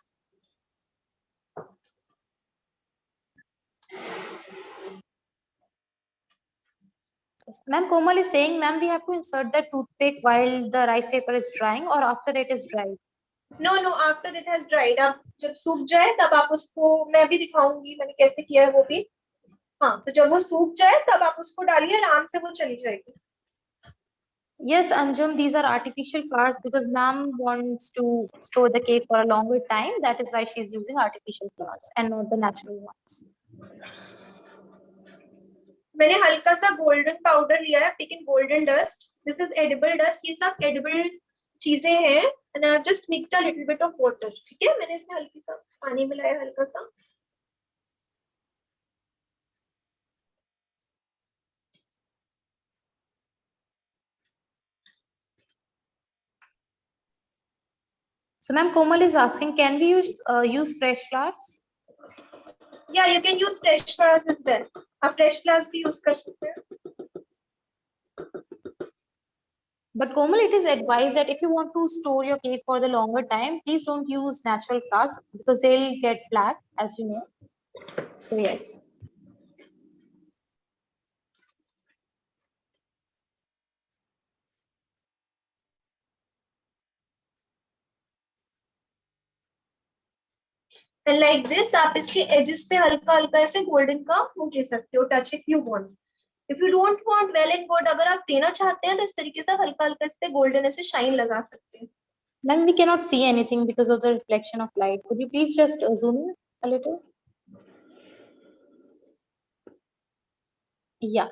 Ma'am, Komal is saying, ma'am, we have to insert the toothpick while the rice paper is drying or after it is dried. No, after it has dried. अब जब सूख जाए तब आप उसको, मैं भी दिखाऊंगी मैंने कैसे किया है वो भी। हाँ, तो जब वो सूख जाए तब आप उसको डालिए, आराम से वो चली जाएगी। Yes, Anjum, these are artificial flowers because ma'am wants to store the cake for a longer time. That is why she is using artificial flowers and not the natural ones. मैंने हल्का सा गोल्डन पाउडर लिया है, लेकिन golden dust, this is edible dust. ये सब edible चीजें हैं, and I have just mixed a little bit of water. ठीक है, मैंने इसमें हल्की सा पानी मिलाया, हल्का सा. So ma'am, Komal is asking, can we use fresh flowers? Yeah, you can use fresh flowers as well. आप fresh flowers भी use कर सकते हैं. But Komal, it is advised that if you want to store your cake for the longer time, please don't use natural flowers because they'll get black, as you know. So yes. And like this, आप इसके edges पे हल्का हल्का ऐसे golden का वो दे सकते हो, touch if you want. If you don't want, well and good. अगर आप देना चाहते हैं तो इस तरीके से हल्का हल्का इस पे golden ऐसे shine लगा सकते हैं. Then we cannot see anything because of the reflection of light. Could you please just zoom in a little? Yeah.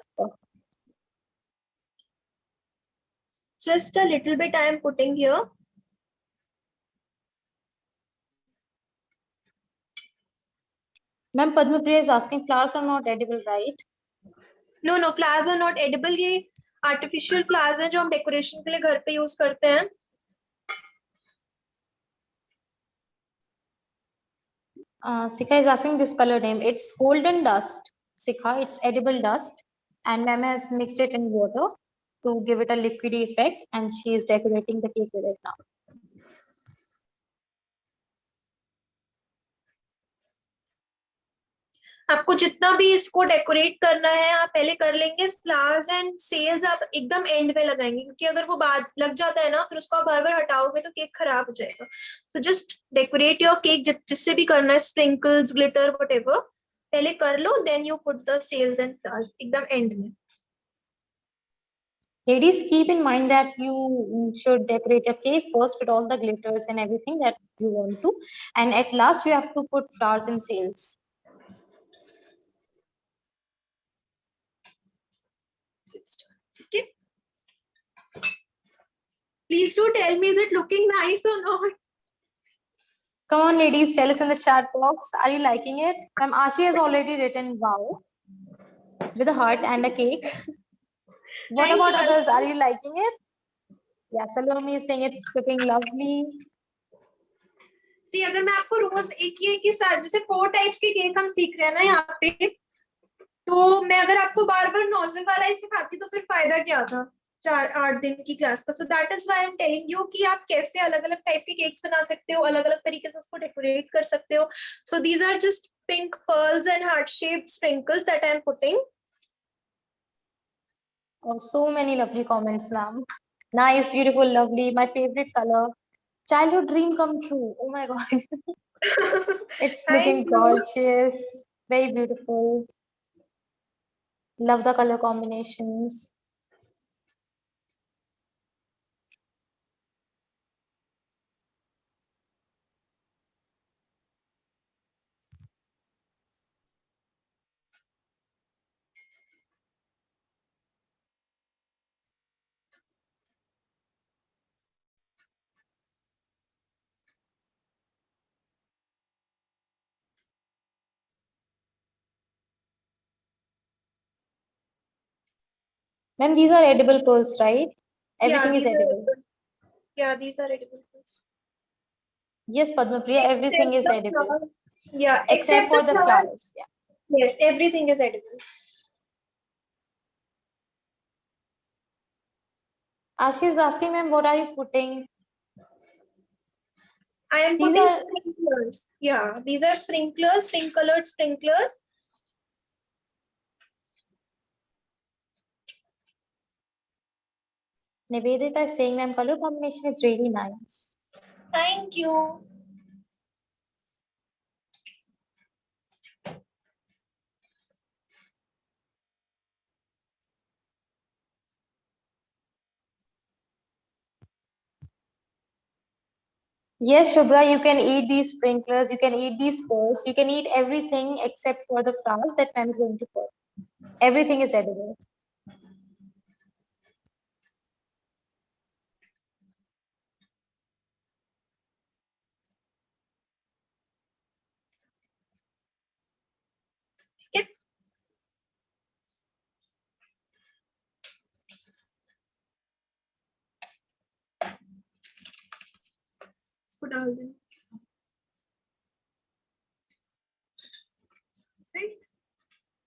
Just a little bit I am putting here. Ma'am, Padma Priya is asking, flowers are not edible, right? No, no, flowers are not edible. ये artificial flowers हैं जो हम decoration के लिए घर पे use करते हैं. Sikha is asking this color name. It's golden dust. Sikha, it's edible dust. And ma'am has mixed it in water to give it a liquidy effect. And she is decorating the cake with it now. आपको जितना भी इसको decorate करना है आप पहले कर लेंगे. फ्लावर्स एंड सेल्स आप एकदम एंड में लगाएंगे क्योंकि अगर वो बाद लग जाता है ना फिर उसको आप बार बार हटाओगे तो केक खराब हो जाएगा. तो जस्ट डेकोरेट योर केक जिससे भी करना है, स्प्रिंकल्स, ग्लिटर, व्हाटएवर, पहले कर लो. Then you put the sails and flowers एकदम एंड में. Ladies, keep in mind that you should decorate your cake first with all the glitters and everything that you want to. And at last, you have to put flowers and sails. Okay. Please do tell me, is it looking nice or not? Come on, ladies, tell us in the chat box. Are you liking it? Ma'am, Ashi has already written wow with a heart and a cake. What Thank about you. others? Are you liking it? Yeah, Salome is saying it's looking lovely. See, अगर मैं आपको रोज एक ही साथ जैसे 4 types के cake हम सीख रहे हैं ना यहाँ पे, तो मैं अगर आपको बार बार नोजल वाला ही सिखाती तो फिर फायदा क्या था 4-8 दिन की क्लास का. So that is why I am telling you कि आप कैसे अलग अलग टाइप के केक्स बना सकते हो, अलग अलग तरीके से उसको डेकोरेट कर सकते हो. So these are just pink pearls and heart shaped sprinkles that I am putting. Oh, so many lovely comments, ma'am. Nice, beautiful, lovely. My favorite color. Childhood dream come true. Oh my God. It's looking Thank you. gorgeous. Very beautiful. Love the color combinations. Ma'am, these are edible pearls, right? Everything is these edible. these are edible pearls. Yes, Padma Priya, everything is edible. Flower. Yeah, Except for the flowers. Yeah. Yes, everything is edible. Ashi is asking, ma'am, what are you putting? I am These putting are- sprinklers. Yeah, these are sprinklers, pink colored sprinklers. Nivedita is saying, ma'am, color combination is really nice. Thank you. Yes, Shubhra, you can eat these sprinklers, you can eat these pearls, you can eat everything except for the flowers that ma'am is going to put. Everything is edible. इसको डाल दें. Right?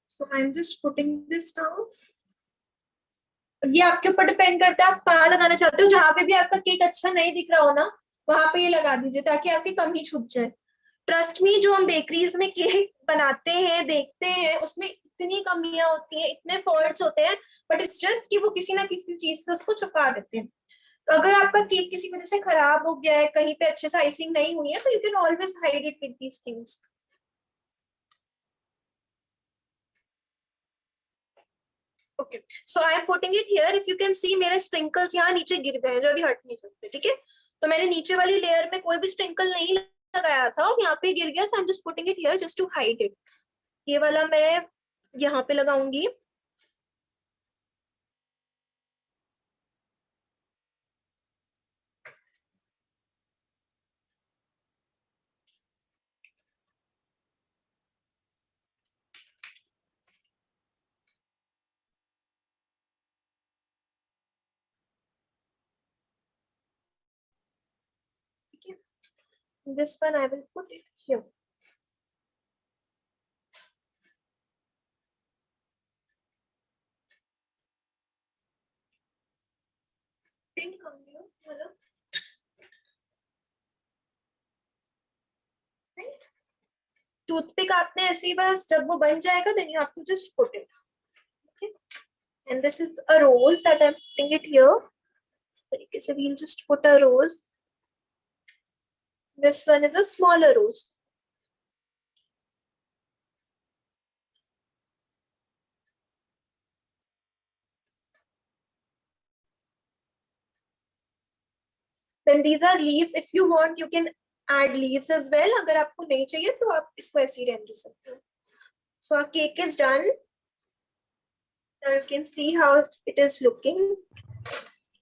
So I'm just putting this down. ये आपके ऊपर depend करता है आप कहाँ लगाना चाहते हो. जहां पे भी आपका केक अच्छा नहीं दिख रहा हो ना, वहां पे ये लगा दीजिए ताकि आपकी कमी छुप जाए. ट्रस्ट मी, जो हम बेकरीज में केक बनाते हैं देखते हैं उसमें इतनी कमियां होती हैं, इतने फॉल्ट्स होते हैं, बट इट्स जस्ट कि वो किसी ना किसी चीज से उसको छुपा देते हैं. तो अगर आपका केक किसी वजह से खराब हो गया है, कहीं पे अच्छे से आइसिंग नहीं हुई है, तो you can always hide it with these things. Okay, so I am putting it here. If you can see, मेरे स्प्रिंकल्स यहाँ नीचे गिर गए हैं जो अभी हट नहीं सकते. ठीक है, तो मैंने नीचे वाली लेयर में कोई भी स्प्रिंकल नहीं लगाया था और यहाँ पे गिर गया. So I am just putting it here just to hide it. ये वाला मैं यहाँ पे लगाऊंगी. This one I will put it here. Pink on you, hello. Right? Toothpick आपने ऐसे ही बस जब वो बन जाएगा then you have to just put it. Okay. And this is a rose that I'm putting it here. इस तरीके से we'll just put a rose. This one is a smaller rose. Then these are leaves. If you want, you can add leaves as well. अगर आपको नहीं चाहिए तो आप इसको ऐसे ही रहने दे सकते हो. So our cake is done. Now you can see how it is looking.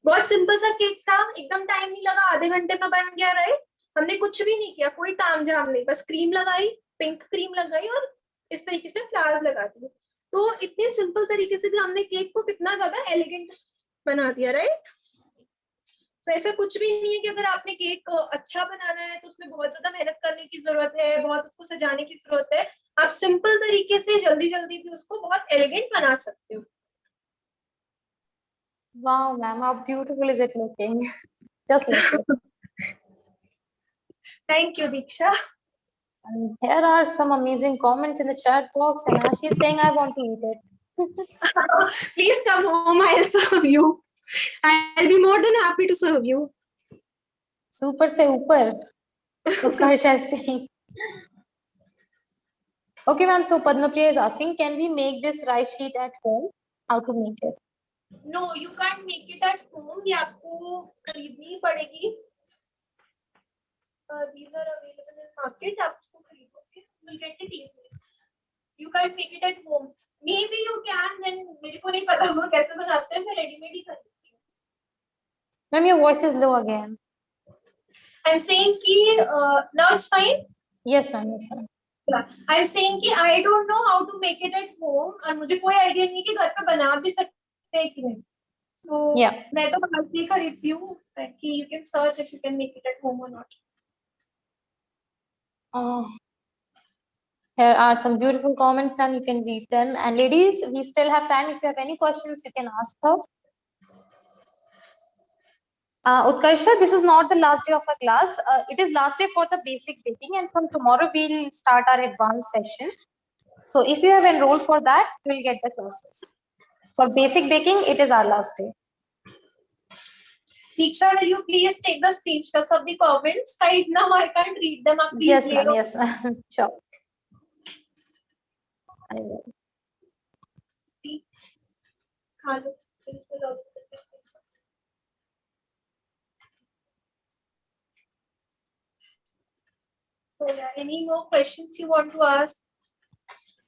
बहुत सिंपल सा केक था, एकदम टाइम नहीं लगा, आधे घंटे में बन गया. राइट, हमने कुछ भी नहीं किया, कोई तामझाम नहीं, बस क्रीम लगाई, पिंक क्रीम लगाई और इस तरीके से फ्लावर्स लगा दिए. तो इतने सिंपल तरीके से भी हमने केक को कितना ज्यादा एलिगेंट बना दिया. राइट, तो ऐसा कुछ भी नहीं है कि अगर आपने केक अच्छा बनाना है तो उसमें बहुत ज्यादा मेहनत करने की जरूरत है, बहुत उसको सजाने की जरूरत है. आप सिंपल तरीके से जल्दी जल्दी भी उसको बहुत एलिगेंट बना सकते हो. Wow, ma'am, how beautiful is it looking? Just like it. Thank you, Diksha. And here are some amazing comments in the chat box, and Ashi is saying, I want to eat it. Please come home, I'll serve you. I'll be more than happy to serve you. Super se upar. Utkarsh is saying. Okay, ma'am, so Padmapriya is asking, can we make this rice sheet at home? How to make it? No, you can't make it at home. ये आपको खरीदनी पड़ेगी. These are available in market. आप इसको खरीदोगे, you'll get it easily. You can't make it at home. Maybe you can. Then मेरे को नहीं पता वो कैसे बनाते हैं, मैं रेडीमेड ही खरीदती हूँ. Ma'am, your voice is low again. I'm saying कि now it's fine. Yes, ma'am, yes, ma'am. Yeah. I'm saying कि I don't know how to make it at home और मुझे कोई आइडिया नहीं कि घर पे बना भी सकते हैं कि नहीं. So Yeah. मैं तो बाहर से ही खरीदती हूँ कि you can search if you can make it at home or not. Here are some beautiful comments, ma'am. You can read them. And ladies, we still have time. If you have any questions, you can ask her. Utkarsha, this is not the last day of our class. It is last day for the basic baking, and from tomorrow we'll start our advanced session. So if you have enrolled for that, you will get the classes. For basic baking, it is our last day. Diksha, will you please take the screenshots of the comments? Right now, I can't read them. Please Yes, ma'am. Yes, ma'am. Sure. I will. Hello. So, yeah, any more questions you want to ask?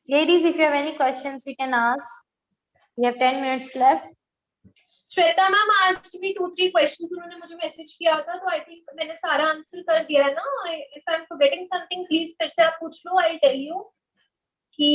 Ladies, if you have any questions, you can ask. We have 10 minutes left. Shweta ma'am asked me 2-3 questions. उन्होंने मुझे message किया था, तो I think मैंने सारा answer कर दिया है ना. If I'm forgetting something, please फिर से आप पूछ लो. I'll tell you कि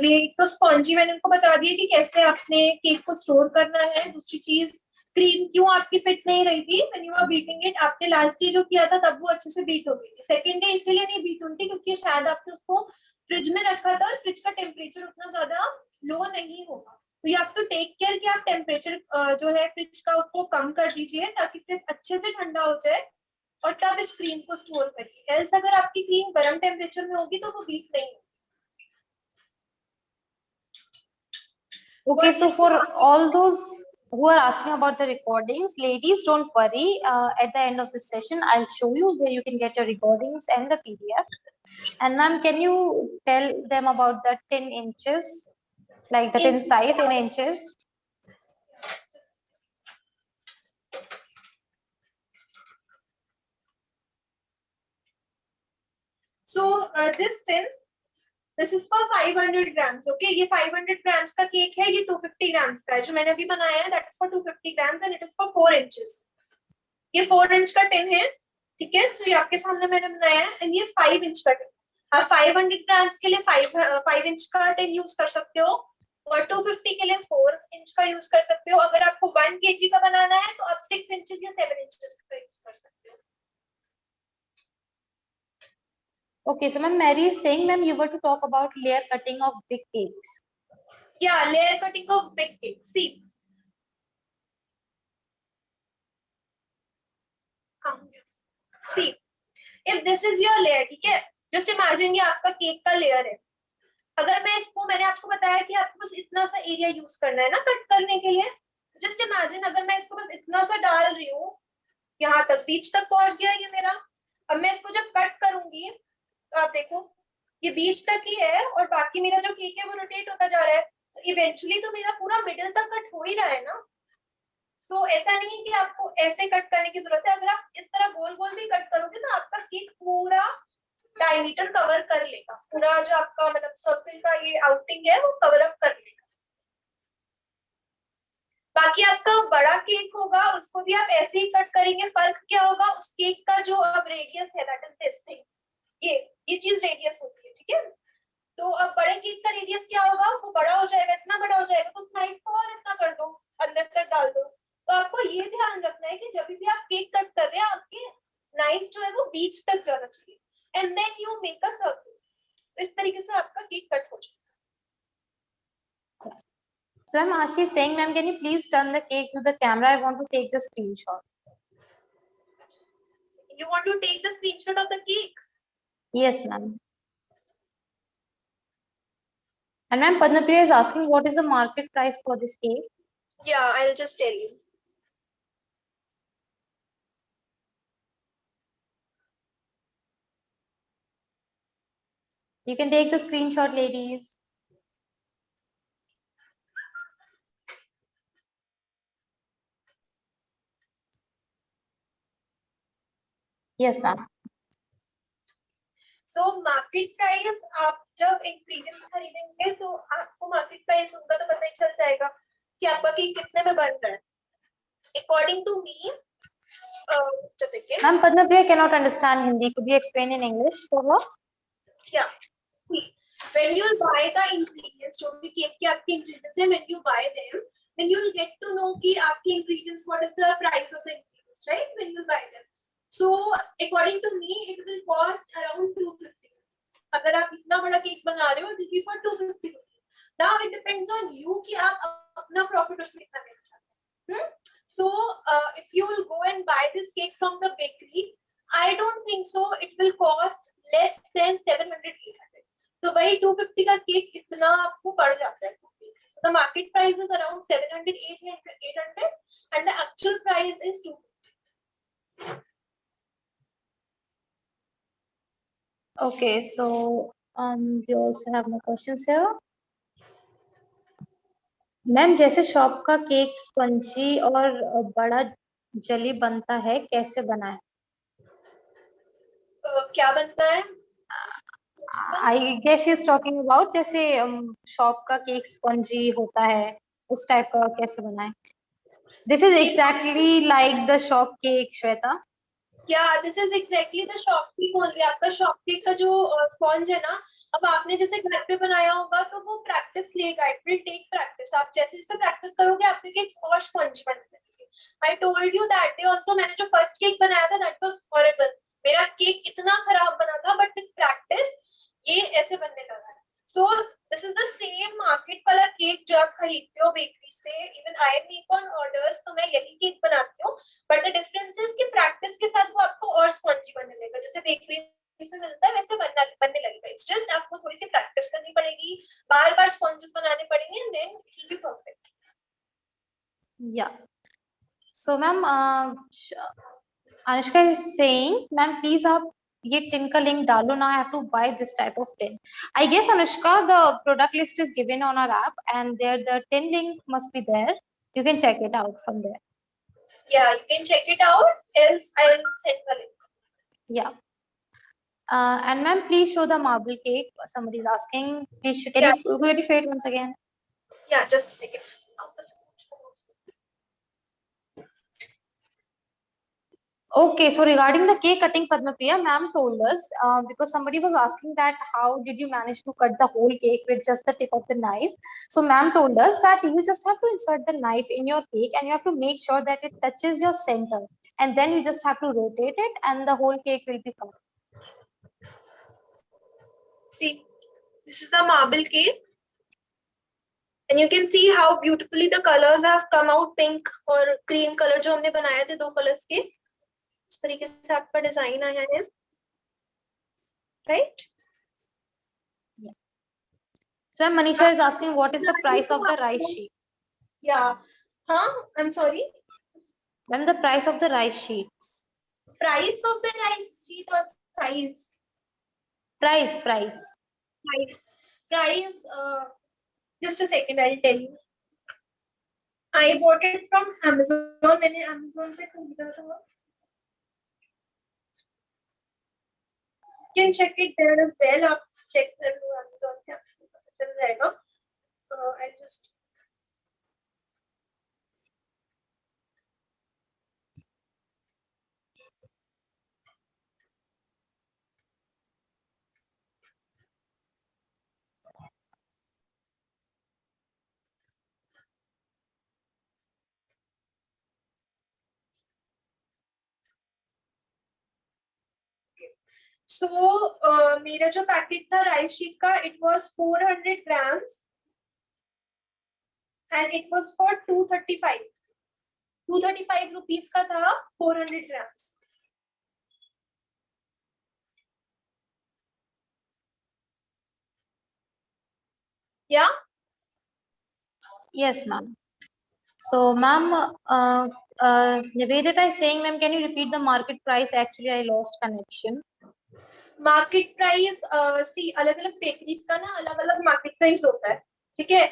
ये तो स्पॉन्जी मैंने उनको बता दिया कि कैसे आपने केक को स्टोर करना है. दूसरी चीज क्रीम क्यों आपकी फिट नहीं रही थी when you are beating it? आपने लास्ट डे जो किया था तब वो अच्छे से बीट हो गई थी, सेकंड डे इसलिए नहीं बीट हुई थी क्योंकि शायद आपने उसको फ्रिज में रखा था और फ्रिज का टेम्परेचर उतना ज्यादा लो नहीं होगा। तो you have to take care कि आप टेम्परेचर जो है फ्रिज का उसको कम कर दीजिए ताकि फ्रिज अच्छे से ठंडा हो जाए और तब इस क्रीम को स्टोर करिए। एल्स अगर आपकी क्रीम गर्म टेम्परेचर में होगी तो वो बीट नहीं होगी। Okay, so for all those who are asking about the recordings, ladies, don't worry. At the end of the session, I'll show you where you can get your recordings and the PDF. And ma'am, can you tell them about the 10 inches, like the 10 size in inches? So this is for 500 grams. Okay, ये 500 grams का cake है, ये 250 grams का है जो मैंने अभी बनाया है, that is for 250 grams and it is for 4 inches. ये 4 इंच का टिन है, ठीक है, तो ये आपके सामने मैंने बनाया है एंड ये 5 इंच का टिन। आप 500 ग्राम्स के लिए 5 इंच का टिन यूज कर सकते हो और 250 के लिए 4 इंच का यूज कर सकते हो। अगर आपको 1 kg का बनाना है तो आप 6 इंचेस या 7 इंचेस का यूज कर सकते हो। Okay, so ma'am, Mary is saying, ma'am, you were to talk about layer cutting of big cakes. Yeah, layer cutting of big cakes. See, if this is your layer, ठीक है, just imagine ये आपका cake का layer है। अगर मैं इसको, मैंने आपको बताया कि आपको बस इतना सा एरिया यूज करना है ना कट करने के लिए। जस्ट इमेजिन अगर मैं इसको बस इतना सा डाल रही हूँ, यहाँ तक बीच तक पहुंच गया ये मेरा। अब मैं इसको जब कट करूंगी तो आप देखो ये बीच तक ही है और बाकी मेरा जो केक है वो रोटेट होता जा रहा है, तो इवेंचुअली तो मेरा पूरा मिडिल तक कट हो ही रहा है ना। तो ऐसा नहीं है कि आपको ऐसे कट करने की जरूरत है, अगर आप इस तरह गोल गोल भी कट करोगे तो आपका केक पूरा डायमीटर कवर कर लेगा, पूरा जो आपका मतलब सर्कल का ये आउटिंग है वो कवर अप कर लेगा। बाकी आपका बड़ा केक होगा उसको भी आप ऐसे ही कट करेंगे, फर्क क्या होगा, उस केक का जो अब रेडियस है दैट इज दिस थिंग, ये चीज रेडियस होती है, ठीक है। तो अब बड़े केक का रेडियस क्या होगा, वो बड़ा हो जाएगा, इतना बड़ा हो जाएगा, तो उस नाइफ को और इतना कर दो, अंदर तक डाल दो। तो आपको ये ध्यान रखना है कि जब भी आप केक कट कर रहे हैं आपके नाइफ जो है वो बीच तक जाना चाहिए and then you make a circle. इस तरीके से आपका केक कट हो जाएगा। So I'm Ashi saying, ma'am, can you please turn the cake to the camera? I want to take the screenshot. You want to take the screenshot of the cake? Yes, ma'am. And ma'am, Padmapriya is asking, what is the market price for this cake? Yeah, I'll just tell you. You can take the screenshot, ladies. Yes, ma'am. So market price, आप जब ingredients खरीदेंगे तो आपको market price उनका तो पता ही चल जाएगा कि आपका केक कितने में बन रहा है। According to me, just a second. Ma'am, Padmapriya cannot understand Hindi. Could you explain in English for her? Yeah. See, when you buy the ingredients, जो भी केक के आपके ingredients हैं, when you buy them, then you will get to know कि आपके ingredients, what is the price of the ingredients, right? When you buy them. So according to me, it will cost around 250. अगर आप इतना बड़ा cake बना रहे हो, it will be for 250 rupees. Now it depends on you कि आप अपना profit उसमें कितना लेना चाहते हैं। So if you will go and buy this cake from the bakery, I don't think so it will cost less than 700-800. तो वही 250 का केक इतना आपको पड़ जाता है। So the market price is around 700-800 and the actual price is 250. Okay, so we also have more questions here. Ma'am, जैसे shop का केक स्पंजी और बड़ा जली बनता है, कैसे बनाए? क्या बनता है? I guess she is talking about जैसे शॉप का केक स्पंजी होता है, उस टाइप का कैसे बनाए? This is exactly like the shop cake, Shweta. Yeah, this is exactly the shop cake only. आपका shop cake का जो स्पॉन्ज है ना, अब आपने जैसे घर पे बनाया होगा तो वो प्रैक्टिस लेगा, इट विल टेक प्रैक्टिस। आप जैसे जैसे प्रैक्टिस करोगे आपके केक और स्पंज बनते हैं। I told you that day also, मैंने जो फर्स्ट केक बनाया था that was horrible. मेरा केक इतना खराब बना था, but with practice ये ऐसे बनने लगा है. So this is the same market वाला केक जो आप खरीदते हो बेकरी से. Even I make on orders, तो मैं यही केक बनाती हूँ. But the difference is कि practice के साथ वो आपको और स्पॉन्जी बनने लगेगा. जैसे बेकरी में मिलता है वैसे बनने लगेगा. It's just आपको थोड़ी सी प्रैक्टिस करनी पड़ेगी, बार-बार स्पॉन्जेस बनाने पड़ेंगे, and then it will be perfect. Yeah. So, ma'am, Anushka is saying, ma'am, please आप ये tin का link डालो ना. I have to buy this type of tin. I guess Anushka, the product list is given on our app, and there the tin link must be there. You can check it out from there. Yeah, you can check it out. Else I will send the link. Yeah. And ma'am, please show the marble cake. Somebody is asking. Please, can Yeah. you verify it once again? Yeah, just a second. Okay, so regarding the cake cutting, Padma Priya, ma'am told us, because somebody was asking that how did you manage to cut the whole cake with just the tip of the knife? So ma'am told us that you just have to insert the knife in your cake and you have to make sure that it touches your center, and then you just have to rotate it and the whole cake will be cut. See, this is the marble cake. And you can see how beautifully the colors have come out, pink और cream color जो हमने बनाए थे दो colors के. इस तरीके से आपका डिजाइन आया है, right? Yeah. So Manisha is asking, what is the price of the rice sheet? Yeah. Huh? I'm sorry. Ma'am, the price of the rice sheets. Price of the rice sheet or size? Price. Price. Just a second, I'll tell you. I bought it from Amazon. मैंने Amazon से खरीदा था. You can check it there as well. आप check कर लो Amazon पे, आपको पता चल जाएगा. I'll just. So मेरा जो पैकेट था राइस शीट का, it was 400 grams and it was for 235. 235 rupees का था 400 grams. Yeah. Yes, ma'am. So, ma'am, Nivedita is saying, ma'am, can you repeat the market price? Actually, I lost connection. Market price सी अलग अलग bakeries का ना अलग अलग market price होता है, ठीक है.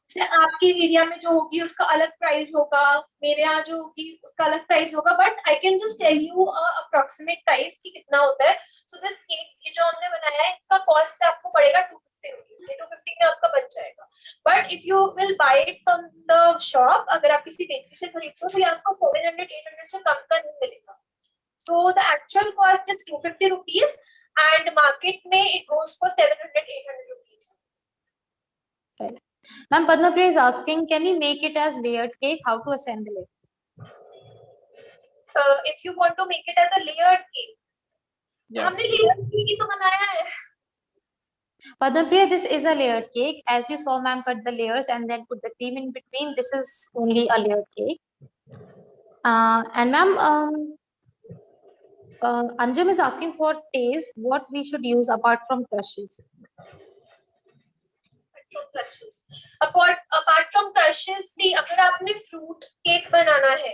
जैसे आपके एरिया में जो होगी उसका अलग प्राइस होगा, मेरे यहाँ जो होगी उसका अलग प्राइस होगा, but I can just tell you approximate price कि कितना होता है. सो दिस केक जो हमने बनाया है इसका कॉस्ट आपको पड़ेगा 250 रुपीज. 250 में आपका बच जाएगा. But if you will buy it from the shop, अगर आप किसी बेकरी से खरीदते हो तो ये आपको 700-800 से कम का नहीं मिलेगा. So the actual cost is 250 rupees and market में it goes for 700-800 rupees. Right. Ma'am, Padma Priya is asking, can we make it as layered cake? How to assemble it? If you want to make it as a layered cake, Yes. हमने layered cake ही तो बनाया है. Padma Priya, this is a layered cake. As you saw, ma'am cut the layers and then put the cream in between. This is only a layered cake. And ma'am, Anjum is asking for taste. What we should use apart from crushes? Apart from crushes, see, अगर आपने fruit cake बनाना है,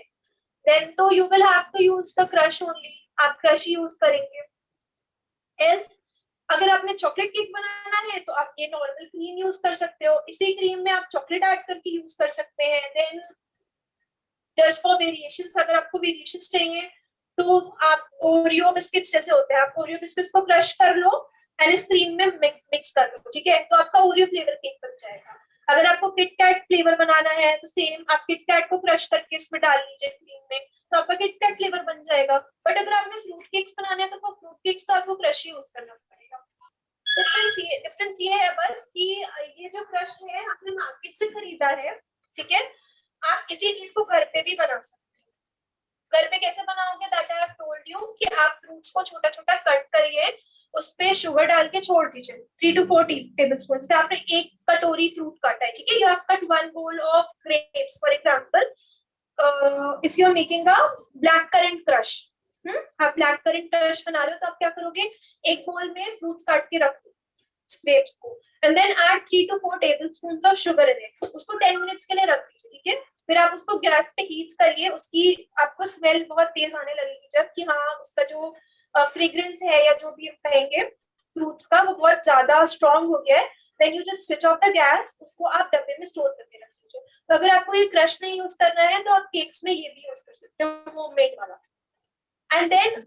then तो you will have to use the crush only. आप crush ही use करेंगे. Else, अगर आपने chocolate cake बनाना है तो आप ये नॉर्मल क्रीम यूज कर सकते हो. इसी क्रीम में आप चॉकलेट ऐड करके यूज कर सकते हैं. देन जस्ट फॉर वेरिएशंस, अगर आपको वेरिएशंस चाहिए तो आप ओरियो बिस्किट्स जैसे होते हैं, आप ओरियो बिस्किट्स को क्रश कर लो एंड इस क्रीम में मिक्स कर लो, ठीक है, तो आपका ओरियो फ्लेवर केक बन जाएगा. अगर आपको किटकैट फ्लेवर बनाना है तो सेम आप किटकैट को क्रश करके इसमें डाल लीजिए क्रीम में, तो आपका किटकैट फ्लेवर बन जाएगा. बट अगर आपने फ्रूट केक्स बनाने हैं तो फ्रूट केक्स तो आपको क्रश ही यूज करना पड़ेगा. डिफरेंस ये है बस कि ये जो क्रश है आपने मार्केट से खरीदा है, ठीक है, आप इसी चीज को घर पे भी बना सकते हो। घर पे कैसे बनाओगे, that I have told you कि आप फ्रूट्स को छोटा छोटा कट करिए, उस पे शुगर डाल के छोड़ दीजिए 3 to 4 टेबल स्पून। जैसे आपने एक कटोरी फ्रूट काटा है, ठीक है, you have cut 1 bowl of grapes for example. If you are making a black currant crush, आप ब्लैक करेंट क्रश बना रहे हो, तो आप क्या करोगे, एक बोल में फ्रूट्स काट के रख दो, ग्रेप्स को, and then add 3 to 4 tablespoons of sugar in it, उसको 10 मिनट्स के लिए रख दीजिए, ठीक है। फिर आप उसको गैस पे हीट करिए, उसकी आपको स्मेल बहुत तेज आने लगेगी जब कि हाँ उसका जो फ्रेग्रेंस है या जो भी कहेंगे फ्रूट्स का वो बहुत ज्यादा स्ट्रॉन्ग हो गया है, then you just switch off the gas, उसको आप डब्बे में स्टोर करके रख दीजिए। तो अगर आपको ये क्रश नहीं यूज करना है तो आप केक्स में ये भी यूज कर सकते हो, होममेड वाला। And then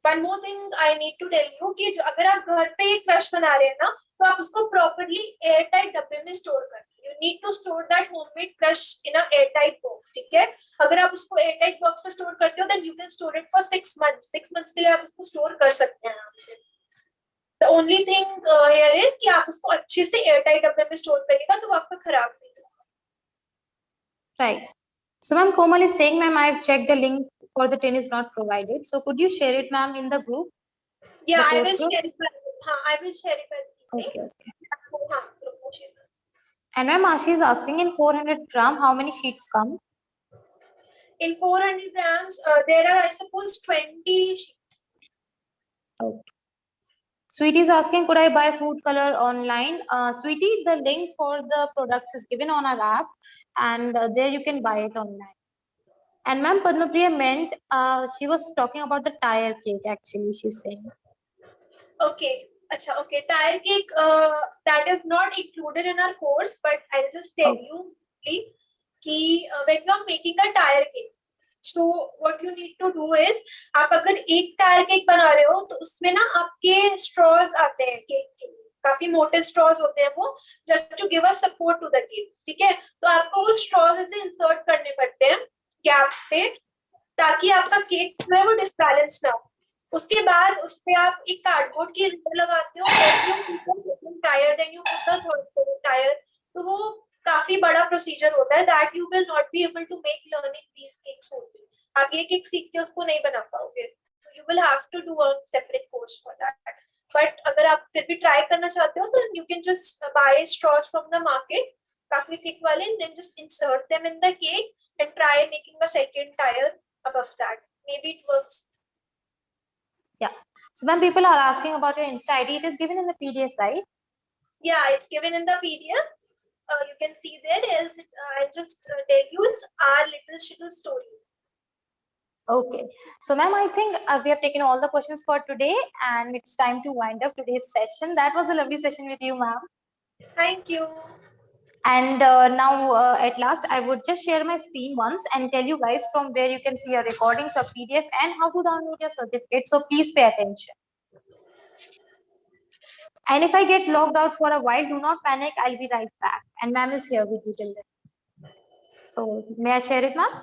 one more thing I need to tell you कि जो अगर आप घर पे क्रश बना रहे हैं ना, तो आप उसको प्रॉपरली एयर टाइट डब्बे में स्टोर कर, you need to store that homemade crush in a air tight box, ठीक है। अगर आप उसको एयर टाइट बॉक्स में स्टोर करते हो then you can store it for 6 months, 6 months के लिए आप उसको स्टोर कर सकते हैं आराम से। The only thing here is कि आप उसको अच्छे से एयर टाइट डब्बे में स्टोर करिएगा तो आपका खराब नहीं होगा। Right. So, ma'am, Komal is saying, ma'am, I've checked the link for the tin is not provided. So, could you share it, ma'am, in the group? Yeah, The I course will group? share it by, I will share it by the Okay, okay. link. हाँ, group में share कर। And ma'am, Ashi is asking, in 400 gram, how many sheets come? In 400 grams, there are, I suppose, 20 sheets. Okay. Sweetie is asking, could I buy food color online? Sweetie, the link for the products is given on our app, and there you can buy it online. And ma'am, Padmapriya meant, she was talking about the tire cake, actually, she's saying. Okay, acha, okay. Tire cake, that is not included in our course, but I'll just tell Okay. you कि when you are making a tire cake, so what you need to do is, आप अगर एक tyre cake बना रहे हो तो उसमें ना आपके स्ट्रॉज आते हैं केक के लिए, काफी मोटे स्ट्रॉज होते हैं वो, just to give a support to the cake, ठीक है। तो आपको वो स्ट्रॉज ऐसे इंसर्ट करने पड़ते हैं गैप्स पे, ताकि आपका केक जो है वो डिसबैलेंस ना हो। उसके बाद उस पे आप एक कार्डबोर्ड की रिबन लगाते हो, tier then you put the third tier, तो वो काफी बड़ा प्रोसीजर होता है, that you will not be able to make learning these cakes only. आप ये केक सीख के उसको नहीं बना पाओगे, you will have to do a separate course for that. But अगर आप फिर भी ट्राई करना चाहते हो तो you can just buy straws from the market, काफी थिक वाले, then just insert them in the cake and try making a second tier above that. Maybe it works. Yeah. So when people are asking about your Insta ID, it is given in the PDF, right? Yeah, it's given in the PDF. You can see there. Else, I'll just tell you, it's our little shittle stories. Okay. So, ma'am, I think we have taken all the questions for today, and it's time to wind up today's session. That was a lovely session with you, ma'am. Thank you. And now, at last, I would just share my screen once and tell you guys from where you can see your recordings of PDF and how to download your certificate. So, please pay attention. And if I get logged out for a while, do not panic. I'll be right back. And ma'am is here with you till then. So, may I share it, ma'am?